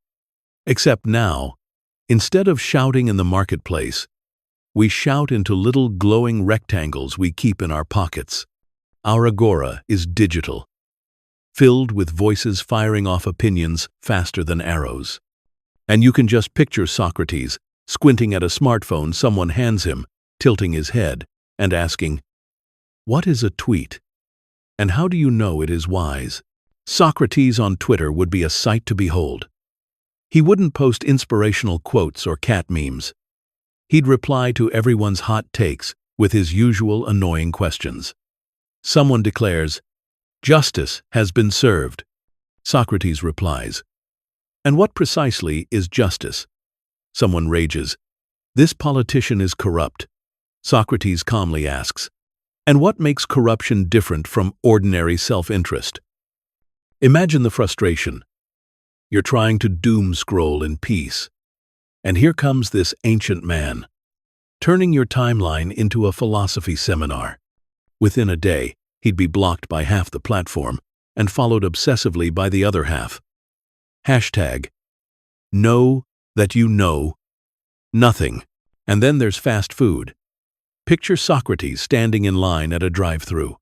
Except now, instead of shouting in the marketplace, we shout into little glowing rectangles we keep in our pockets. Our agora is digital, filled with voices firing off opinions faster than arrows. And you can just picture Socrates squinting at a smartphone someone hands him, tilting his head, and asking, "What is a tweet? And how do you know it is wise?" Socrates on Twitter would be a sight to behold. He wouldn't post inspirational quotes or cat memes. He'd reply to everyone's hot takes with his usual annoying questions. Someone declares, "Justice has been served." Socrates replies, "And what precisely is justice?" Someone rages, "This politician is corrupt." Socrates calmly asks, "And what makes corruption different from ordinary self-interest?" Imagine the frustration. You're trying to doom scroll in peace. And here comes this ancient man, turning your timeline into a philosophy seminar. Within a day, he'd be blocked by half the platform and followed obsessively by the other half. Hashtag, know that you know nothing. And then there's fast food. Picture Socrates standing in line at a drive-thru.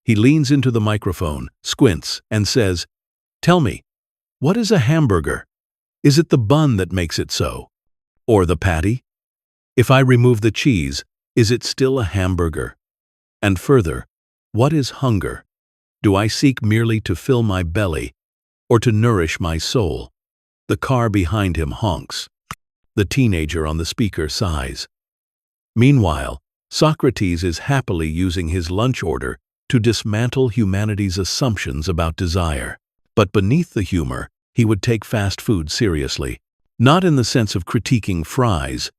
He leans into the microphone, squints, and says, "Tell me, what is a hamburger? Is it the bun that makes it so? Or the patty? If I remove the cheese, is it still a hamburger? And further, what is hunger? Do I seek merely to fill my belly or to nourish my soul?" The car behind him honks. The teenager on the speaker sighs. Meanwhile, Socrates is happily using his lunch order to dismantle humanity's assumptions about desire. But beneath the humor, he would take fast food seriously, not in the sense of critiquing fries,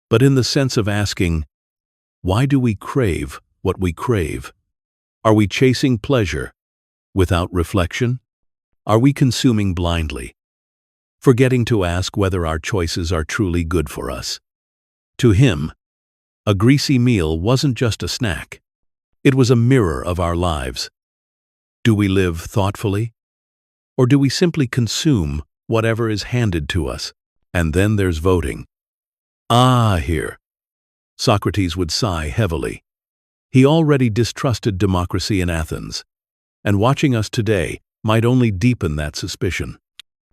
but in the sense of asking, why do we crave what we crave? Are we chasing pleasure without reflection? Are we consuming blindly, forgetting to ask whether our choices are truly good for us? To him, a greasy meal wasn't just a snack. It was a mirror of our lives. Do we live thoughtfully? Or do we simply consume whatever is handed to us? And then there's voting. Here. Socrates would sigh heavily. He already distrusted democracy in Athens, and watching us today might only deepen that suspicion.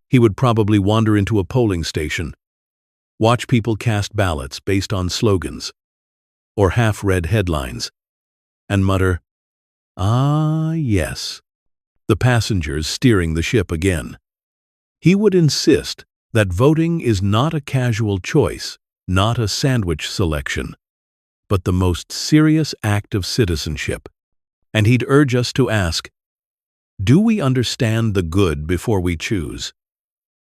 He would probably wander into a polling station, watch people cast ballots based on slogans or half-read headlines, and mutter, yes, the passengers steering the ship again. He would insist that voting is not a casual choice, not a sandwich selection, but the most serious act of citizenship. And he'd urge us to ask, do we understand the good before we choose?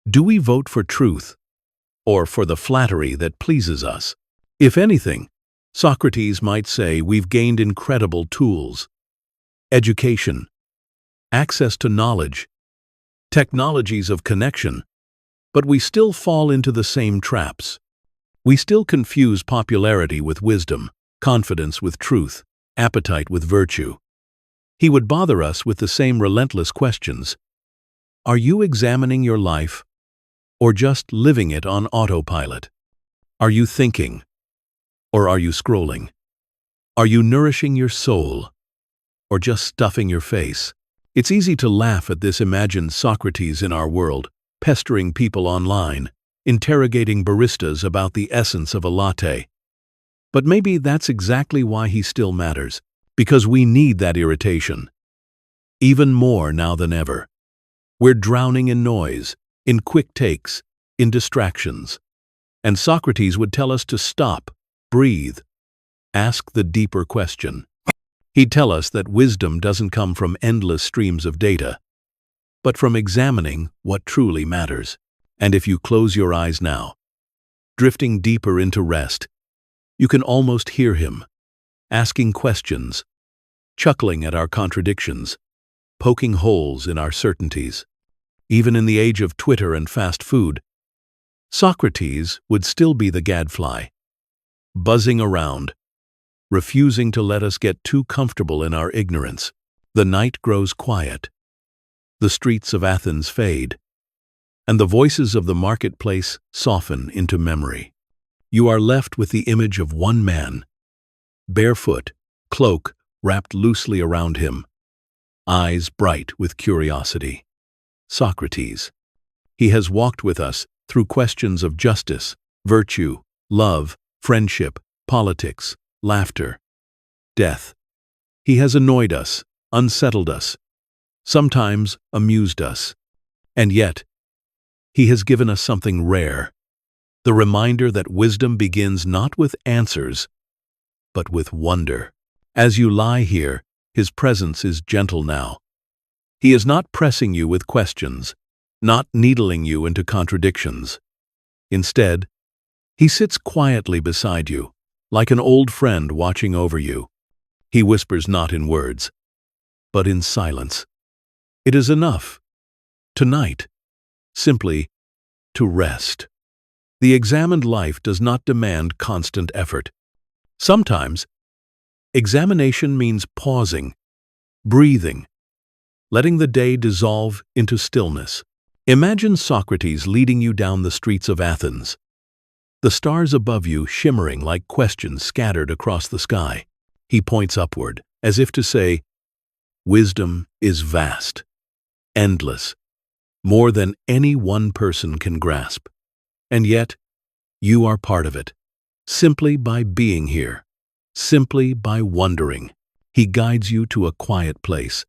Do we vote for truth, or for the flattery that pleases us? If anything, Socrates might say we've gained incredible tools: education, access to knowledge, technologies of connection, but we still fall into the same traps. We still confuse popularity with wisdom, confidence with truth, appetite with virtue. He would bother us with the same relentless questions. Are you examining your life, or just living it on autopilot? Are you thinking, or are you scrolling? Are you nourishing your soul, or just stuffing your face? It's easy to laugh at this imagined Socrates in our world, pestering people online, interrogating baristas about the essence of a latte. But maybe that's exactly why he still matters, because we need that irritation. Even more now than ever. We're drowning in noise, in quick takes, in distractions. And Socrates would tell us to stop, breathe, ask the deeper question. He'd tell us that wisdom doesn't come from endless streams of data, but from examining what truly matters. And if you close your eyes now, drifting deeper into rest, you can almost hear him, asking questions, chuckling at our contradictions, poking holes in our certainties. Even in the age of Twitter and fast food, Socrates would still be the gadfly, buzzing around, refusing to let us get too comfortable in our ignorance. The night grows quiet. The streets of Athens fade, and the voices of the marketplace soften into memory. You are left with the image of one man, barefoot, cloak wrapped loosely around him, eyes bright with curiosity. Socrates. He has walked with us through questions of justice, virtue, love, friendship, politics, laughter, death. He has annoyed us, unsettled us, sometimes amused us. And yet, he has given us something rare, the reminder that wisdom begins not with answers, but with wonder. As you lie here, his presence is gentle now. He is not pressing you with questions, not needling you into contradictions. Instead, he sits quietly beside you, like an old friend watching over you. He whispers not in words, but in silence. It is enough, tonight, simply to rest. The examined life does not demand constant effort. Sometimes, examination means pausing, breathing, letting the day dissolve into stillness. Imagine Socrates leading you down the streets of Athens. the stars above you shimmering like questions scattered across the sky. He points upward, as if to say, wisdom is vast, endless, more than any one person can grasp. And yet, you are part of it, simply by being here, simply by wondering. He guides you to a quiet place,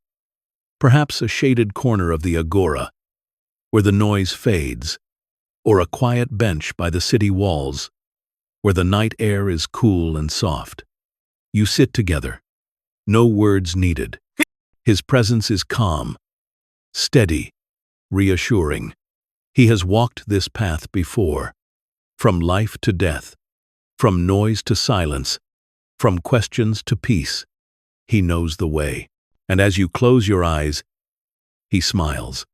perhaps a shaded corner of the agora, where the noise fades, or a quiet bench by the city walls, where the night air is cool and soft. You sit together, no words needed. His presence is calm, steady, reassuring. He has walked this path before, from life to death, from noise to silence, from questions to peace. He knows the way. And as you close your eyes, he smiles.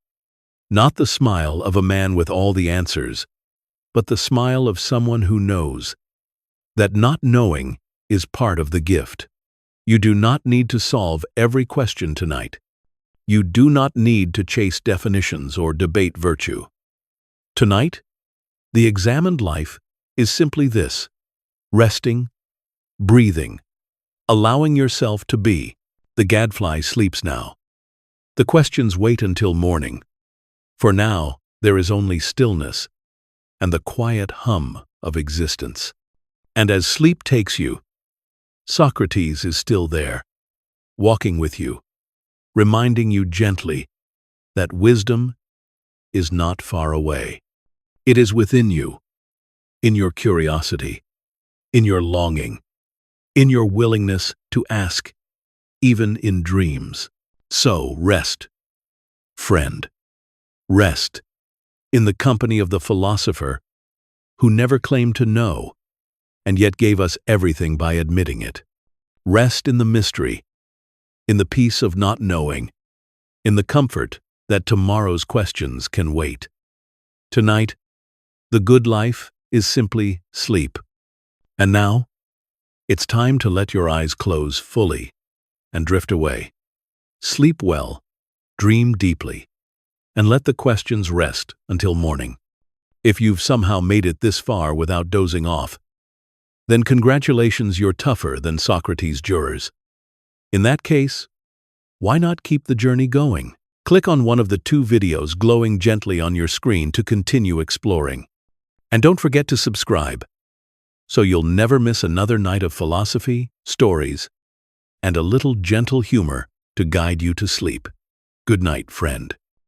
Not the smile of a man with all the answers, but the smile of someone who knows that not knowing is part of the gift. You do not need to solve every question tonight. You do not need to chase definitions or debate virtue. Tonight, the examined life is simply this: resting, breathing, allowing yourself to be. The gadfly sleeps now. The questions wait until morning. For now, there is only stillness and the quiet hum of existence. And as sleep takes you, Socrates is still there, walking with you, reminding you gently that wisdom is not far away. It is within you, in your curiosity, in your longing, in your willingness to ask, even in dreams. So rest, friend. Rest in the company of the philosopher who never claimed to know and yet gave us everything by admitting it. Rest in the mystery, in the peace of not knowing, in the comfort that tomorrow's questions can wait. Tonight, the good life is simply sleep. And now, it's time to let your eyes close fully and drift away. Sleep well, dream deeply, and let the questions rest until morning. If you've somehow made it this far without dozing off, then congratulations, you're tougher than Socrates' jurors. In that case, why not keep the journey going? Click on one of the 2 videos glowing gently on your screen to continue exploring. And don't forget to subscribe, so you'll never miss another night of philosophy, stories, and a little gentle humor to guide you to sleep. Good night, friend.